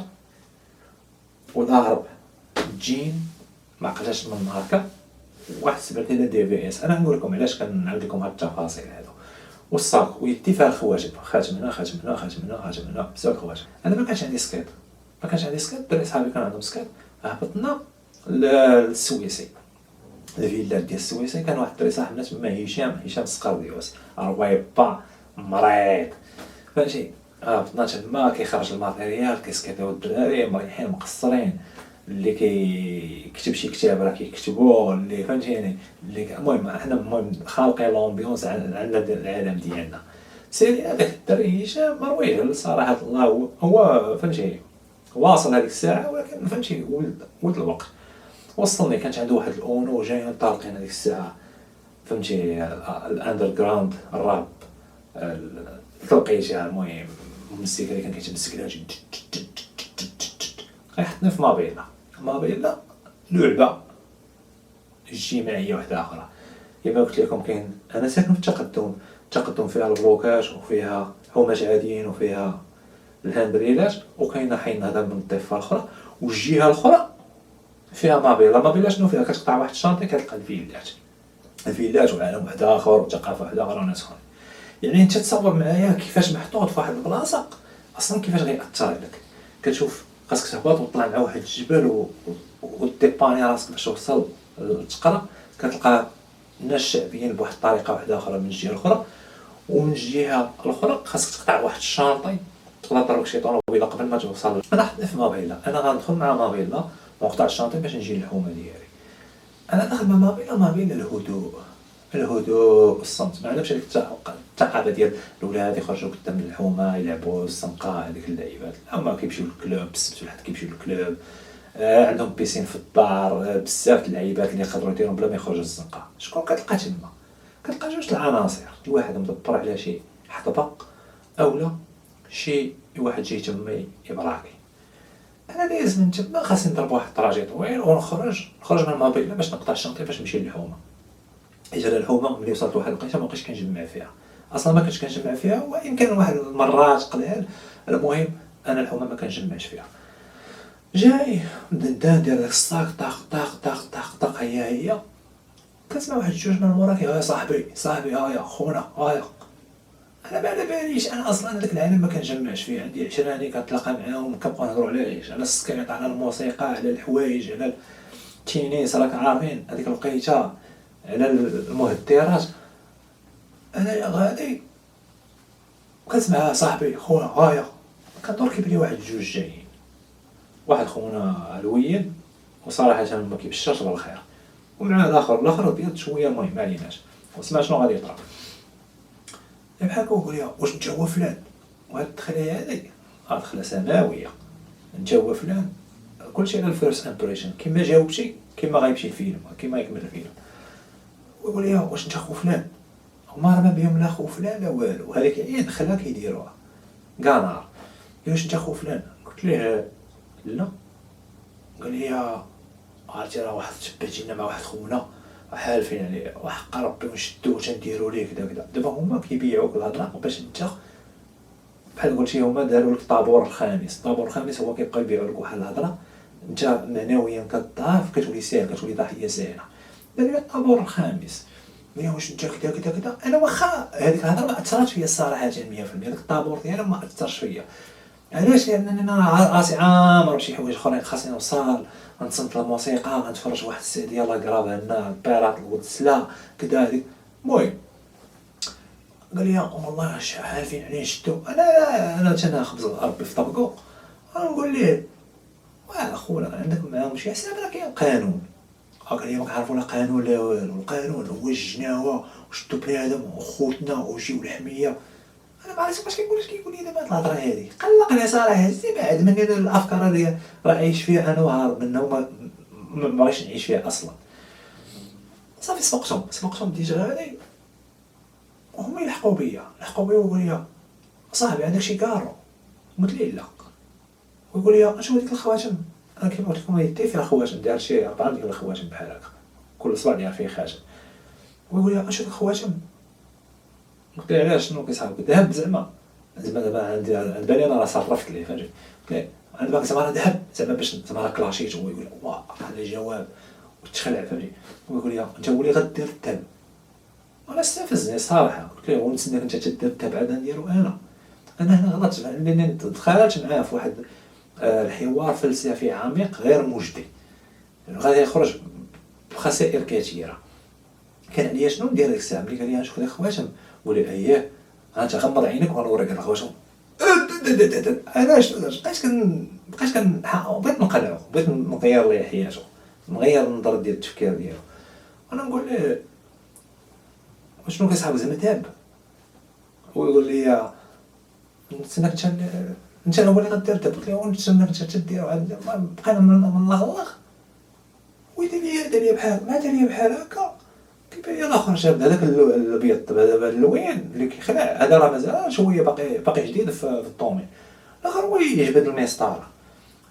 وضارب جين ما عقلتش من ماركه، واحد سبرتيله دي في اس. انا نقول لكم علاش كنعاود لكم هاد التفاصيل هادو. والصاك ويدي فيها الخواتم، خاتم هنا خاتم هنا خاتم هنا خاتم هنا بزاف الخواتم. انا ما كانش عندي سكيت، ما كانش عندي سكيت، دري صحابي كان عندهم سكيت. هبطنا للسويسي الفيلا ديال السويسي، كان واحد الدري صاحبنا تما هشام السقرديوس رويبا مريض فهمتي. هبطنا تما كيخرج الماتيريال كيسكيطيو الدراري مريحين مقصرين، اللي كيكتب شي كتاب راه كيكتبوه، اللي فهمتيني اللي المهم حنا المهم خالقين لومبيونس على العالم ديالنا. سيري هذاك الدري هشام مرويج صراحه الله هو فهمتي واصل هذيك الساعه، ولكن فهمتي ولد الوقت وصلني. كانت عنده واحد الاونو جايين طالقين هذيك الساعه فهمتي الاندر جراوند الراب التوقيته. المهم الموسيقى اللي كان كيتمسك لها غيحطني في مابيلا لعبه اجتماعيه واحده اخرى. كما قلت لكم كاين انا ساكن في التقدم فيها البلوكات وفيها حومات عاديين وفيها الهاندريلات، وكاينه حي النهضه من الضفه الاخرى، والجهه الاخرى فيها مابيلا شنو فيها؟ كتقطع واحد الشانطي كتلقى الفيلات وعالم واحد اخر وثقافه واحده اخرى وناس اخرين. يعني انت تصور معايا كيفاش محطوط في واحد البلاصه اصلا كيفاش غيأثر عليك. كتشوف خاصك تهبط وتطلع مع واحد الجبل وديباني راسك باش توصل للتقرة، كتلقى الناس شعبيين بواحد الطريقه واحده اخرى من الجهه الاخرى، ومن الجهه الاخرى خاصك تقطع واحد الشانطي تقدر تضربك شي طوموبيله قبل ما توصل. انا حطني في مابيلا، انا غندخل مع مابيلا ونقطع الشانطي باش نجي للحومه ديالي. انا داخل مع مابيلا الهدوء الصمت، ما عندهمش هذيك الثقافه ديال الاولاد يخرجوا قدام الحومه يلعبوا الزنقه هذيك اللعيبات. هما كيمشيو للكلوب السبت والحد كيمشيو للكلوب، عندهم بيسين في الدار، بزاف اللعيبات اللي يقدروا يديرهم بلا ما يخرجوا الزنقه. شكون كتلقى تما؟ كتلقى جوج العناصر، الواحد مدبر على شي حطبه اولا شي واحد جاي تما يبراكي. انا دايز من تما خاصني نضرب واحد الطراجي طويل ونخرج من المابيلا باش نقطع الشنطه باش نمشي للحومه. اجا الحومه ملي وصلت لواحد الوقيته ما بقيتش كنجمع فيها، اصلا ما كنتش كنجمع فيها، وان كان واحد المرات قليل. المهم انا الحومه ما كنجمعش فيها. جاي دندان ديال داك الصاك طاق هي كنسمع واحد جوج من المورا يا صاحبي هايا خونا هايا. انا ما على باليش، انا اصلا هذاك العالم ما كنجمعش فيه، عندي عشراني كنتلاقى معاهم كنبقاو نهضروا على السكريط على الموسيقى على الحوايج على التينيس، راك عارفين هذيك الوقيته على المهدرات. انا غادي كنسمع صاحبي خونا هايا، كندور كيبان واحد جوج جايين، واحد خونا علويين وصراحه ما كيبشرش بالخير، ومع الاخر بيض شويه. المهم ما عليناش، وسمع شنو غادي يطرا. بحال كنقول لها واش انت هو فلان، وهاد الدخله هادي دخله سماويه، انت هو فلان. كلشي على الفيرست امبريشن، كيما جاوبتي كيما غيمشي الفيلم كيما يكمل الفيلم. ويقول لي واش انت خو فلان، هما راه ما بهم لا خو فلان لا والو، هذيك هي دخله كيديروها كاع نهار. واش انت خو فلان، قلت ليه لا. قال لي عرفتي راه واحد تباتينا مع واحد خونا حالفين عليه وحق ربي ونشدوه تنديروا ليه كذا كذا. دابا هما كيبيعوك الهضره باش انت بحال قلتي هما داروا لك الطابور الخامس هو كيبقى يبيعوا لك واحد الهضره انت معنويا كتضعف، كتولي ساهل، كتولي ضحيه ساهله. دار لي الطابور الخامس، ملي واش انت كذا. انا واخا هذيك الهضره ما اثرتش فيا الصراحه 100%، داك الطابور ديالهم ما اثرش فيا. علاش؟ لانني انا راسي عامر بشي حوايج اخرين خاصني نوصل، غنتصنت الموسيقى، غنتفرج واحد السيد يلاه قرابها لنا البيرات القدسله كذا هذيك. المهم قال لي والله عارفين عليه نشدو. انا تناخبز ربي في طبقو، غنقول ليه اخونا عندك معاهم شي حساب، راه كاين قانون. قال لي ما كنعرفوا لا قانون لا والو، القانون هو الجناوه وشدو بنادم وخوتنا وجيو الحميه. انا ما عرفتش واش كيقول لي دابا هاد الهضره هادي، قلقني صراحه. زي بعد مني الافكار هادي راه عايش فيها انا وهارب منها وما بغيتش نعيش فيها اصلا. صافي سبقتهم ديجا هادي، وهما يلحقوا بيا ويقول لي صاحبي عندك شي كارو؟ قلت ليه لا. ويقول لي اشنو ديك الخواتم؟ انا كيما قلت لكم يدي فيها خواتم، داير شي 4 ديال الخواتم بحال هكا، كل صباع داير فيه خاتم. ويقول لي اشنو ديك الخواتم؟ قلت له علاش شنو كيصحابك؟ ذهب زعما دابا عندي عند بالي انا راه صرفت ليه فهمتي. قلت له عند بالك زعما راه ذهب زعما باش زعما راه كلاشيت. هو يقول واه هذا الجواب وتخلع فهمتي. ويقول لي انت هو اللي غدير الذهب. انا استفزني صراحه، قلت له ونتسناك انت تدير الذهب عاد نديرو انا هنا غلطت، لانني دخلت معاه في واحد الحوار فلسفي عميق غير مجدي، غادي يخرج بخسائر كثيره. كان عليا شنو ندير ديك الساعه ملي قال لي نشوف ديك الخواتم؟ قول لي اييه انت غمض عينيك ونوريك هاد الخواتم. علاش بقيت بغيت نقلعو، بغيت نغير ليه حياته، نغير النظره ديال التفكير ديالو. انا نقول ليه شنو كيصحاب زعما تاب؟ هو يقول لي نتسناك انت هو اللي غدير الدب. قلت له ونتسناك انت تديرو. بقينا من الله ويدير لي بحال ما دار لي بحال هكا. كيبان لي الاخر شاد هذاك الابيض دابا اللوين اللي كيخلع، هذا راه مازال شويه باقي جديد في الطومي. الاخر هو يجبد المسطره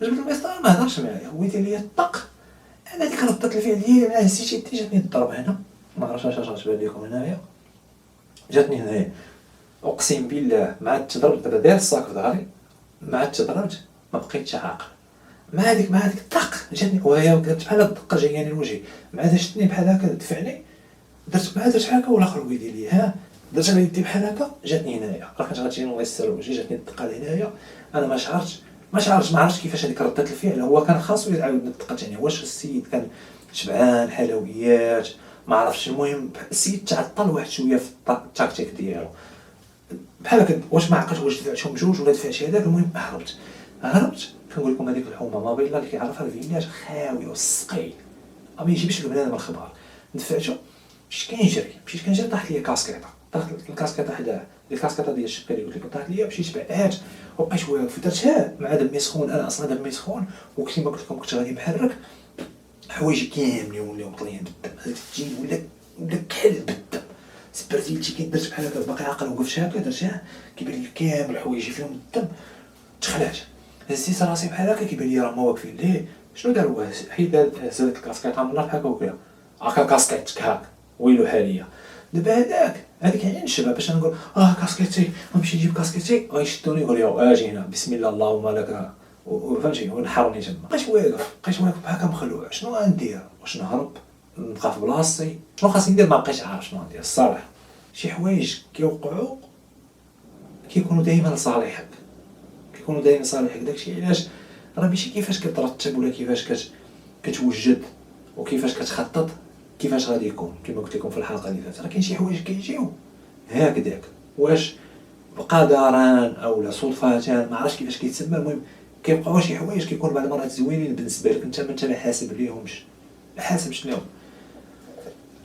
ما هضرش معايا، هو يدير لي الطق انا ديك ردة الفعل ديالي مع السيتي جاتني الضرب هنا، ما عرفتش اش تبان لكم هنايا، جاتني هنايا اقسم بالله ما عاد تضرب، دابا داير الصاك في ظهري ما عاد تضربت، ما بقيتش عاقل مع ديك طق جاتني، وهي كانت بحال الدقه جاياني لوجهي، مع شتني بحال هكا دفعني، درت بحال هكا والاخر ويدي لي ها، درت على يدي بحال هكا جاتني هنايا، راه كانت غتجيني الله يستر وجهي، جاتني الدقه لهنايا، انا ما عرفتش كيفاش هذيك ردة الفعل، هو كان خاصو يعاود الدقه ثاني، واش السيد كان شبعان حلويات ما عرفتش، المهم السيد تعطل واحد شويه في التاكتيك ديالو بحال هكا، واش ما عقلتش واش دفعتهم بجوج ولا دفعت هذاك، المهم هربت كنقول لكم هذيك الحومه ما بين الله اللي كيعرفها الفيلاج خاويه والسقيل، ما يجيبش البنادم الخبار، دفعته مشيت كنجري طاحت ليا كاسكيطه، طاحت الكاسكيطه حداه، الكاسكيطه ديال الشقه اللي قلت لكم طاحت ليا، مشيت بعات وبقيت واقف درتها مع دمي سخون، انا اصلا دمي سخون، وكيما قلت لكم كنت غادي نحرك حوايجي كاملين ولاو مطليين بالدم، هذاك الجين ولا كحل بالدم، سبرتيلتي كي درت بحال هكا باقي عاقل وقفت هكا درتها كيبان لي كامل حوايجي فيهم الدم، تخلعت هزيت راسي بحال هكا كيبان لي راه ما واقفين ليه، شنو دار هو حيد هزت الكاسكيطه من النار بحال هكا هاكا كاسكيطك هاك ويلو حاليا، دابا هذيك عين الشباب باش نقول كاسكيتي غنمشي نجيب كاسكيتي غيشدوني يقول لي اجي هنا بسم الله اللهم لك وفهمتي ونحرني تما، بقيت واقف بهاكا مخلوع، شنو غندير؟ واش نهرب نبقى في بلاصتي؟ شنو خاصني ندير؟ ما بقيتش عارف شنو ندير الصراحه. شي حوايج كيوقعوا كيكونوا دائما لصالحك، داكشي علاش راه ماشي كيفاش كترتب ولا كيفاش كتوجد وكيفاش كتخطط كيفاش غادي يكون، كما قلت لكم في الحلقه اللي فاتت، راه كاين شي حوايج كيجيو هكذاك، واش قدران او لا صدفه ما عرفتش كيفاش كيتسمى، المهم كيبقاو شي حوايج كيكون بعض المرات زوينين بالنسبه لك انت ما حاسب ليهمش، حاسب شنو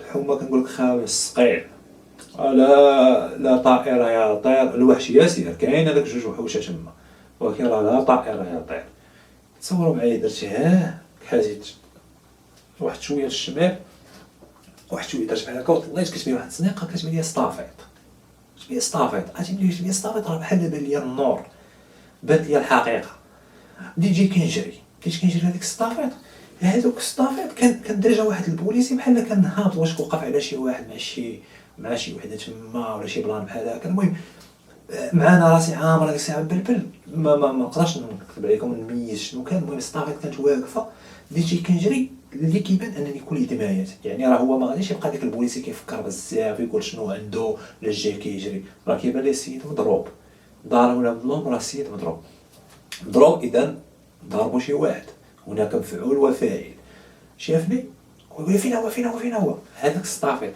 الحومه كنقول لك خاوي الصقيع، لا طائره يا طير، الوحش يسير كاين هذاك جوج وحوشه تما، ولكن راه لا طائره يا طير. تصوروا معايا درت حازيت واحد شويه للشمال، واحد شويه درت بحال هكا وطليت، كتبان واحد الزنيقه كتبان لي ستافيط، عرفتي ملي ستافيط راه بحال بان لي النور، بانت لي الحقيقه، بديت كنجري هذيك ستافيط، هذوك الستافيط كان درجه واحد البوليسي بحال كان هابط واش وقف على شي واحد مع شي وحده تما ولا شي بلان بحال هكا، المهم معانا راسي عامر هذيك الساعه بالبل، ما نقدرش نكتب عليكم نميز شنو كان، المهم ستافيط كانت واقفه، بديت كنجري اللي كيبان انني كل دمايات، يعني راه هو ما غاديش يبقى داك البوليسي كيفكر بزاف يقول شنو عنده لا جاي كيجري، راه كيبان ليه السيد مضروب، دار ولا مظلوم، راه السيد مضروب، اذا ضربوا شي واحد، هناك مفعول وفاعل، شافني ويقول لي فين هو هذاك الستافيط،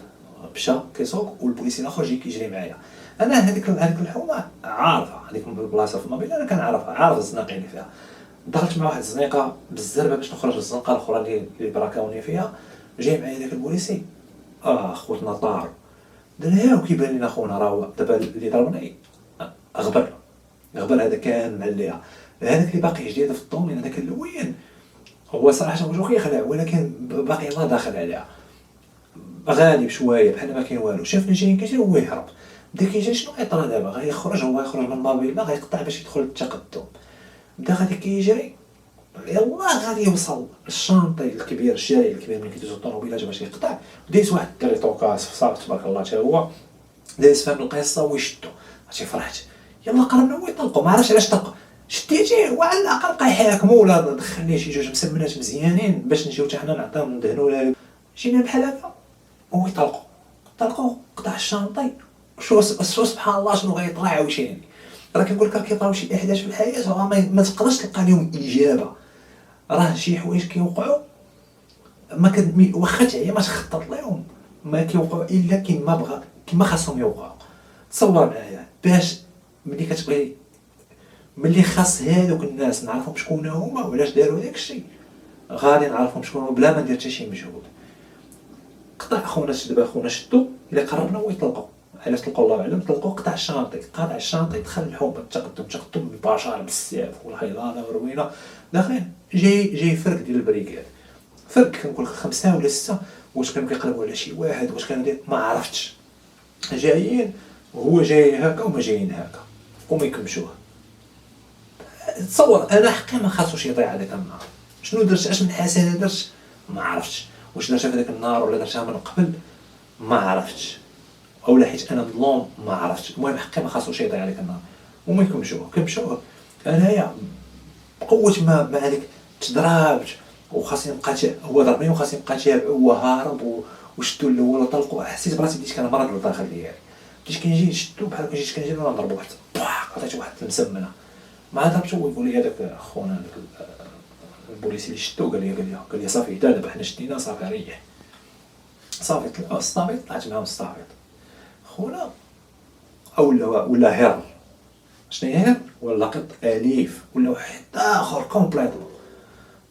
مشى كيسوق والبوليسي الاخر جاي كيجري معايا، انا هذيك الحومه عارفه، هذيك البلاصه في الموبيل انا كنعرفها، عارف الزناقين اللي فيها، دخلت مع واحد الزنيقه بالزربه باش نخرج للزنقه الاخرى اللي براكاوني فيها، جاي معايا داك البوليسي، خوتنا طار درنا وكيبان لنا خونا راه دابا اللي ضربني غبر هذا كان معليها، هذاك اللي باقي جديد في الطومين هذاك اللوين هو صراحه وجهه كيخلع، ولكن باقي الله داخل عليها غالب شويه بحال ما كاين والو، شافني جاي كيجري هو يهرب، بدا كيجري شنو غيطرا دابا غيخرج من الموبيل غيقطع باش يدخل للتقدم، بدا غادي كيجري يلاه غادي يوصل للشانطي الكبير، الشارع الكبير ملي كيدوزو الطوموبيلات باش يقطع، ديت واحد الدري طوكاس في صاط تبارك الله حتى هو دايز فهم القصه ويشدو، عرفتي فرحت يلا قربنا هو يطلقوا، ما عرفتش علاش طلقوا، شديتيه وعلى الاقل بقى يحاكموا ولا دخلني شي جوج مسمنات مزيانين باش نجيو حتى حنا نعطيهم ندهنوا ولا جينا بحال هكا هو يطلقوا قطع الشانطي، شو سبحان الله شنو غيطلع وشيني، راه كنقول لك كيطراو شي احداث في الحياه راه ما تقدرش تلقى لهم اجابه، راه شي حوايج كيوقعوا ما واخا تعيا ما تخطط لهم ما كيوقعوا الا كما خاصهم يوقعوا. تصور معايا باش ملي كتبغي ملي خاص هادوك الناس نعرفهم شكون هما وعلاش داروا داك الشيء، غادي نعرفهم شكون هما بلا ما ندير حتى شي مجهود. قطع خونا شدو الا قربنا ويطلقوا، علاش طلقوا الله اعلم، طلقوا قطع الشانطي دخل الحومه التقدم بالبشر بالسيف والحيلانه والروينه داخلين، جاي فرق ديال البريكاد، فرق كنقول 5 ولا 6، واش كانوا كيقلبوا على شي واحد واش كانوا ما عرفتش، جايين وهو جاي هكا وما جايين هكا وما يكمشوه. تصور انا حقي ما خاصوش يطيح هذاك النهار، شنو درت اش من حسنه درت ما عرفتش واش درتها في داك النهار ولا درتها من قبل، ما عرفتش، اولا حيت انا مظلوم ما عرفتش. المهم حقي ما خاصوش يضيع عليك النهار. هما كنمشيو انايا بقوه ما عليك تضربت، وخاصني نبقى هو ضربني وخاصني نبقى تابعو وهو هارب وشدو الاول وطلقو. حسيت براسي بديت كنمرض للداخل ديالي، بديت كنجي شدو بحال كنجي كنجي نضربو حتى عطيت واحد المسمنه ما ضربتو. ويقول لي هذاك خونا هذاك البوليسي اللي شدو قال لي صافي دابا حنا شدينا صافي ريح صافي. طلعوا الصافي طلعت معاهم الصافي خونا ولا هير شنو هير ولا قط اليف ولا واحد اخر كومبليتمون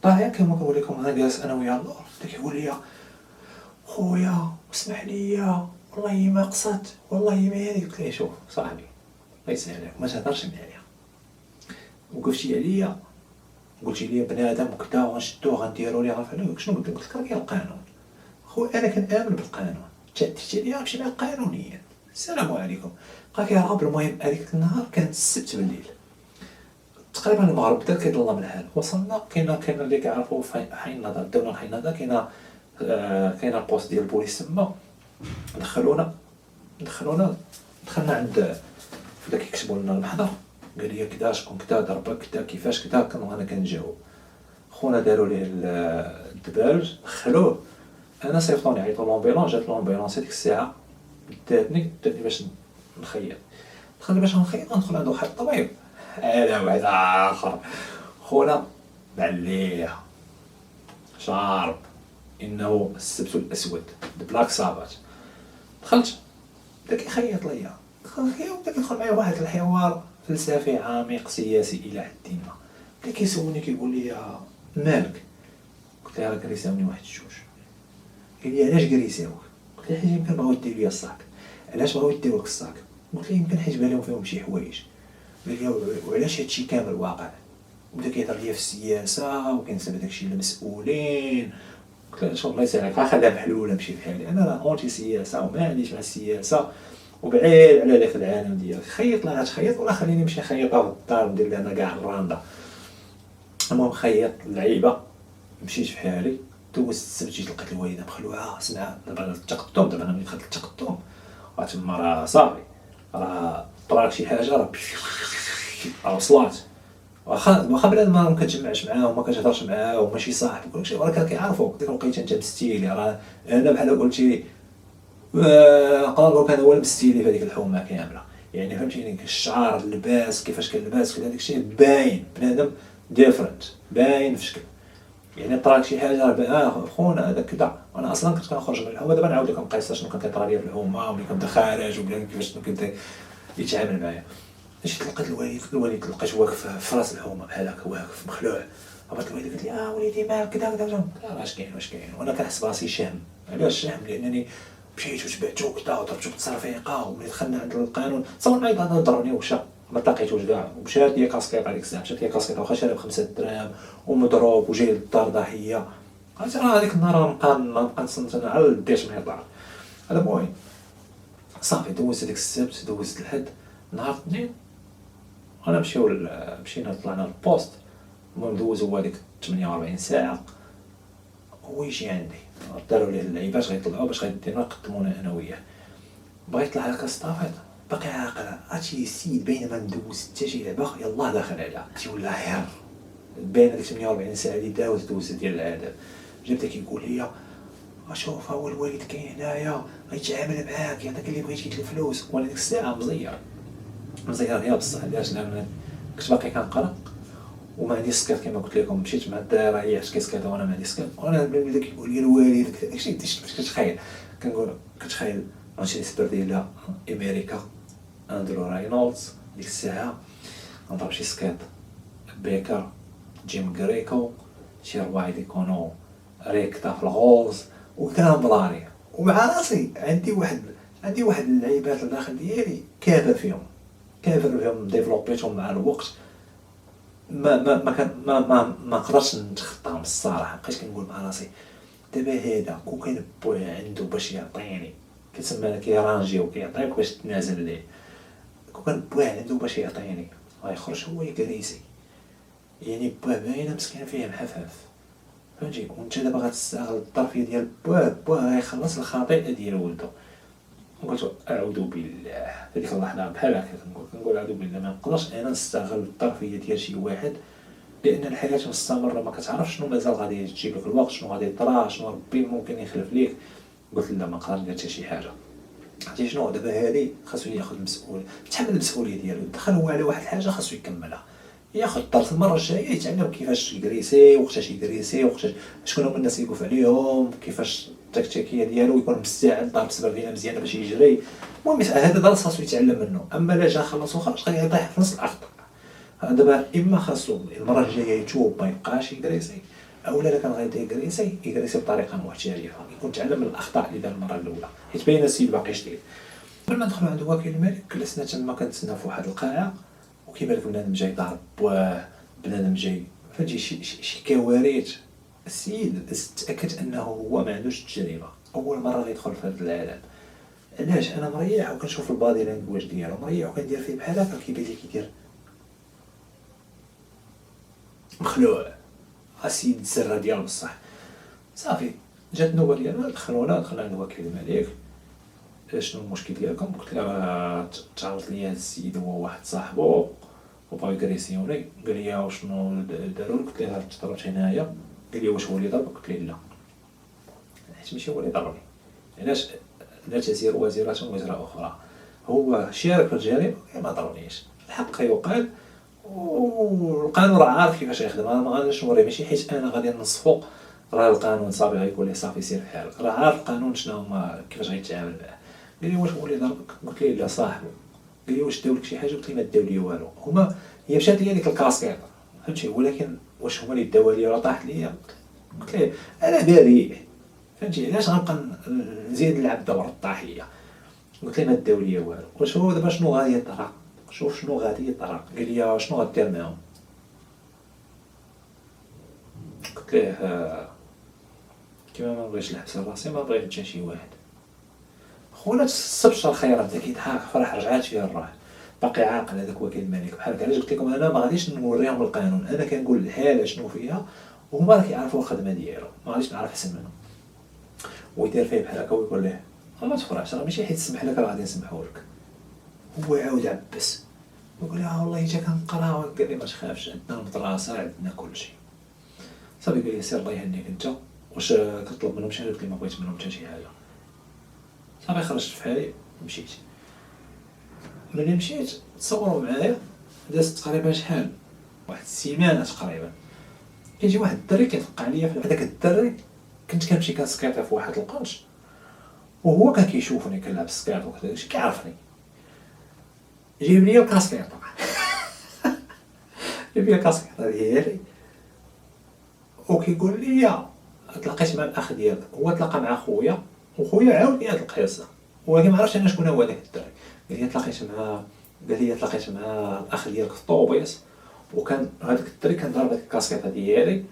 طالع كما كنقول لكم. انا جالس انا ويا اللور كيقول لي خويا اسمح لي والله ما قصدت والله ما هذيك. قلت له شوف صاحبي الله يسهلك ما تهضرش معايا، وقفتي عليا قلتي لي بنادم وكذا وغنشدوه غنديروا ليه غنفعلوا. شنو قلت لك راه كاين القانون خويا، انا كنامن بالقانون، تهديتي ليا نمشي معاك قانونيا السلام عليكم. بقى كيهرب. المهم هذيك النهار كان السبت بالليل تقريبا المغرب بدا كيظلم الحال. وصلنا كاين اللي كيعرفوا في حي النظر الدوله حي النظر كاين البوست ديال البوليس تما. دخلنا عند بدا كيكتبوا لنا المحضر. قال لي كذا شكون كذا ضربك كذا كيفاش كذا. انا كنجاوب. خونا داروا ليه الدباج دخلوه. انا صيفطوني عيطوا لومبيلونس. جات لومبيلونس هذيك الساعه داتني باش نخيط. دخلت باش نخيط ندخل عند واحد الطبيب. هذا واحد اخر خونا معليه شارب انه السبت الاسود بلاك سابات. دخلت بدا كيخيط ليا وبدا كيدخل معايا واحد الحوار فلسفي عميق سياسي الى حد ما. بدا كيسولني كيقول لي مالك. قلت له راه كان يساويني واحد الجوج. قال لي علاش قال يساويك؟ قلت له حيت يمكن بغاو يديروا لي الصاك. علاش بغاو يديروا لك الصاك؟ قلت له يمكن حيت بالهم فيهم شي حوايج. قال لي وعلاش هادشي كامل واقع؟ وبدا كيهضر ليا في السياسه وكينسب داكشي للمسؤولين. قلت له شوف الله يسهلك خليها محلوله نمشي بحالي. انا راه اونتي سياسه وما عنديش مع السياسه وبعيد على داك العالم ديالك. خيط لا غتخيط ولا خليني نمشي خيطها في الدار ندير لنا كاع الراندا. المهم خيط اللعيبه مشيت بحالي. دوزت السبت جيت لقيت الوالده مخلوعه. سمع دابا التقدم دابا انا ملي دخلت التقدم تما راه صافي راه طراك شي حاجه راه وصلات. واخا بنادم ما كتجمعش معاه وما كتهضرش معاه وماشي صاحب وكلشي راه كيعرفوك. ديك الوقيته انت مستيلي راه انا بحال قلتي نقدر نقول كان هو المستيلي في هذيك الحومه كامله. يعني فهمتيني الشعار اللباس كيفاش كنلبس كذا داكشي باين بنادم ديفرنت باين في شكل. يعني طراك شي حاجه خونا هذا كذا. انا اصلا كنت كنخرج من الحومه. دابا نعاود لكم قصه شنو كان كيطرا ليا في الحومه وملي كنت خارج وبلا كيفاش كنت يتعامل معايا. مشيت لقيت الوالد لقيت واقف في راس الحومه بحال هكا واقف مخلوع. عبرت الوالد قالت لي وليدي مالك كذا كذا. واش كاين وانا كنحس براسي شهم. علاش شهم؟ لانني مشيت وتبعتو كذا وضربتو بالتصرفيقه. وملي دخلنا عند القانون تصور معايا هذا ضربني وشا ما تلاقيتوش كاع. ومشات ليا كاسكيط هذيك الساعه مشات ليا كاسكيط واخا شاري ب5 دراهم ومضروب وجاي للدار ضحيه. عرفتي راه هذيك النهار نبقى نصنت انا على الديش ما يطلع. هذا المهم صافي دوزت هذيك السبت دوزت الحد. نهار الاثنين انا مشينا طلعنا للبوست. المهم دوزو هذيك 48 ساعه هو يجي عندي. داروا ليه اللعيبات غيطلعوا باش غيدينا نقدمونا انا وياه. بغا يطلع لك الصافيط باقي عاقل. عرفتي السيد بينما ندوز حتى شي لعبه يلاه داخل عليها تيولى حير بين هذيك 48 ساعه اللي دوزت ديال العذاب. جا كيقول لي شوف هو الوالد كاين هنايا غيتعامل معاك يعطيك اللي بغيتي ديال الفلوس. وانا ديك الساعه مزير هي بصح علاش لان كنت باقي كنقرا وما عندي سكيط كما قلت لكم. مشيت مع الدائره هي عرفت كيسكيط وانا ما عندي سكيط. وانا بدا كيقول لي الوالد داكشي كتخيل كتخيل غنمشي للسبر ديال امريكا اندرو راينولدز ديك الساعه غنضرب شي سكيط بيكر جيم غريكو شي روايد يكونوا ريكتا في الغوز وكلام بلاري. ومع راسي عندي واحد اللعيبات الداخل ديالي كافر فيهم ديفلوبيتهم مع الوقت. ما قدرتش نتخطاهم الصراحه. بقيت كنقول مع راسي دابا هذا كون كان بوه عنده باش يعطيني كتسمى كيرانجي وكيعطيك باش تنازل ليه. كون كان بوه عنده باش يعطيني غيخرج هو يكريسي. يعني بوه باينه مسكين فيه محفاف فهمتي. وانت دابا غتستغل الظرفيه ديال باه غيخلص الخطيئه ديال ولده. قلت اعوذ بالله في ديك اللحظه بحال هكا كنقول اعوذ بالله، ما نقدرش انا نستغل الظرفيه ديال شي واحد، لان الحياه مستمره، ما كتعرفش شنو مازال غادي تجيب لك الوقت، شنو غادي يطرا، شنو ربي ممكن يخلف ليك. قلت لا، ما نقدر ندير حتى شي حاجه. عرفتي شنو دابا هادي خاصو ياخذ المسؤوليه، تحمل المسؤوليه ديالو، دخل هو على واحد الحاجه خاصو يكملها، ياخذ الدرس المره الجايه، يتعلم كيفاش يكريسي، وقتاش يكريسي، وقتاش شكون هما الناس يوقف عليهم، كيفاش التكتيكيه ديالو، يكون مستعد ضارب سبردينه مزيانه باش يجري. المهم هذا درس خاصو يتعلم منه. اما لا جا خلص وخرج غيطيح في نفس الاخطاء. دابا اما خاصو المره الجايه يتوب ما يبقاش يكريسي، اولا الا كان غادي يكريسي بطريقه محترفه، يكون تعلم من الاخطاء اللي دار المره الاولى، حيت باين السيد باقي جديد. قبل ما ندخلوا عند وكيل الملك جلسنا تما كنتسناو في واحد القاعه، وكيبان لك بنادم جاي ضارب بواه، بنادم جاي فهمتي شي كوارث. السيد تاكد انه هو ما عندوش التجربه، اول مره غيدخل في هذا العالم. علاش؟ انا مريح وكنشوف البادي لانجواج ديالو مريح، وكندير فيه بحال هكا كيبان لي كيدير مخلوع. السيد السره ديالو بصح صافي. جات النوبه ديالنا دخلنا عند وكيل الملك. شنو المشكل ديالكم؟ قلت له تعرض لي هذا السيد هو واحد صاحبو وبغا يكريسيوني. قال لي وشنو داروا؟ قلت له تضربت هنايا. قال لي واش هو اللي ضربك؟ قلت له لا، حيت ماشي هو اللي ضربني. علاش؟ لا تزر وازرة وزر اخرى. هو شارك في الجريمه ما ضربنيش، الحق يقال، والقانون راه عارف كيفاش يخدم. انا ما غاديش نوريه، ماشي حيت انا غادي نصفو راه القانون صافي غيقول لي صافي سير بحالك، راه عارف القانون شنو هما كيفاش غيتعامل معاه. قال لي واش هو اللي ضربك؟ قلت له لا، صاحبو. قال لي واش داولك شي حاجه؟ قلت له ما داو لي والو. هما هي مشات لي ديك الكاسكيطه فهمتي، ولكن واش هما اللي داوها لي ولا طاحت لي؟ قلت له انا بريء فهمتي، علاش غنبقى نزيد نلعب دور الضحيه؟ قلت له ما داو لي والو. واش هو دابا شنو غادي يطرا؟ شوف شنو غادي يطرا. قال لي شنو غدير معاهم؟ قلت له كيما ما بغيتش نحبس راسي، ما بغيت نجي شي واحد. خونا تستبشر خير، بدا كيضحك فرح، رجعات فيه الروح. باقي عاقل هذاك وكيل الملك بحال هكا. علاش قلت لكم انا ما غاديش نوريهم القانون، انا كنقول الحاله شنو فيها، وهما راه كيعرفوا الخدمه ديالهم، ما غاديش نعرف احسن منهم. ويدير فيه بحال هكا ويقول له ما تفرحش، راه ماشي حيت سمح لك راه غادي نسمحوا لك. هو عاود عبس ويقول له والله حتى كنقرا. قال لي ما تخافش، عندنا المدرسه، عندنا كلشي. صافي قال لي سير الله يهنيك انت، واش كتطلب منهم شي حاجه؟ قلت له ما بغيت منهم حتى شي حاجه. صافي خرجت في حالي مشيت. ملي مشيت تصوروا معايا، دازت تقريبا شحال، واحد السيمانه تقريبا، كيجي واحد الدري كيتوقع عليا. في هذاك الدري كنت كنمشي كنسكيطي في واحد القنش، وهو كان كيشوفني كنلعب السكيط وكذا داكشي، كيعرفني. جايب لي الكاسكيطه جايب لي الكاسكيطه ديالي وكيقول لي تلاقيت مع الاخ ديالك. هو تلاقى مع خويا، وخويا عاود لي هاد القصه، ولكن ما عرفتش انا شكون هو داك الدري. قال لي تلاقيت مع الاخ ديالك في الطوبيس، وكان هذاك الدري كان ضارب هذيك الكاسكيطه ديالي،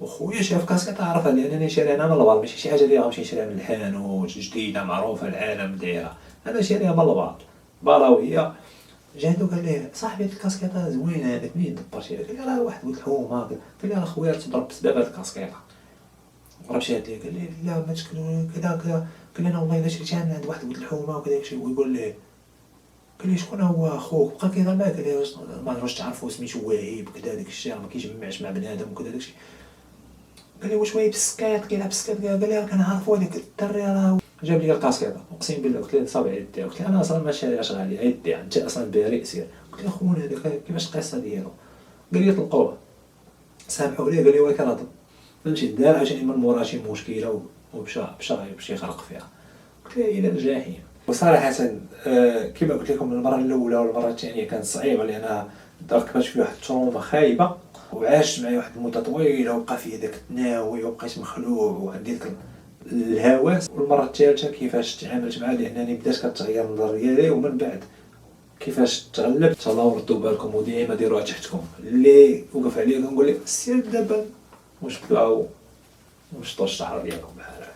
وخويا شاف كاسكيطه عرفها لانني شاريها انا من البار، ماشي شي حاجه اللي غنمشي نشريها من الحانوت جديده معروفه العالم دايرها، انا شاريها من البار باراويه. جاتو قال لي صاحبي هاد الكاسكيطه زوينه هذيك، منين دبرتيها؟ قال لي راه واحد ولد الحومه. قال لي راه خويا تضرب بسبب هاد الكاسكيطه. ضرب شاد لي قال لي لا ما تكلوا كذا كذا. قال لي انا والله الا شريتها من عند واحد ولد الحومه وكذا شي. ويقول لي قال لي شكون هو خوك؟ بقى كيهضر معاك. قال لي ما عرفتش تعرفوا سميتو وهيب كذا داك الشيء، ما كيجمعش مع بنادم وكذا داك الشيء. قال لي واش واهب السكيط؟ كيلعب السكيط. قال لي كنعرفو هذاك الدري راه جاب لي الكاسكيطه. اقسم بالله قلت له صافي عيد ديها. قلت له انا اصلا ما شاريهاش غاليه، عيد ديها انت اصلا بريء سير. قلت له خونا هذاك كيفاش القصه ديالو؟ قال لي طلقوه سامحوا ليه. قال لي ولكن هضر فهمتي دار عشان من مورا شي مشكله ومشى يغرق فيها. قلت له الى الجحيم. وصراحه كما قلت لكم المره الاولى والمره الثانيه كانت صعيبه، لان تركبت في واحد التروما خايبه، وعاشت معايا واحد المده طويله، وبقى فيه داك التناوي وبقيت مخلوع وعندي داك الهوس. والمره الثالثه كيفاش تعاملت معاه، لانني بدات كتغير النظر ديالي، ومن بعد كيفاش تغلبت. تهلاو ردوا بالكم وديما ديروها تحتكم، اللي وقف عليا كنقول لك سير دابا واش بلاو واش طوش الشعر ديالكم بحال هكا.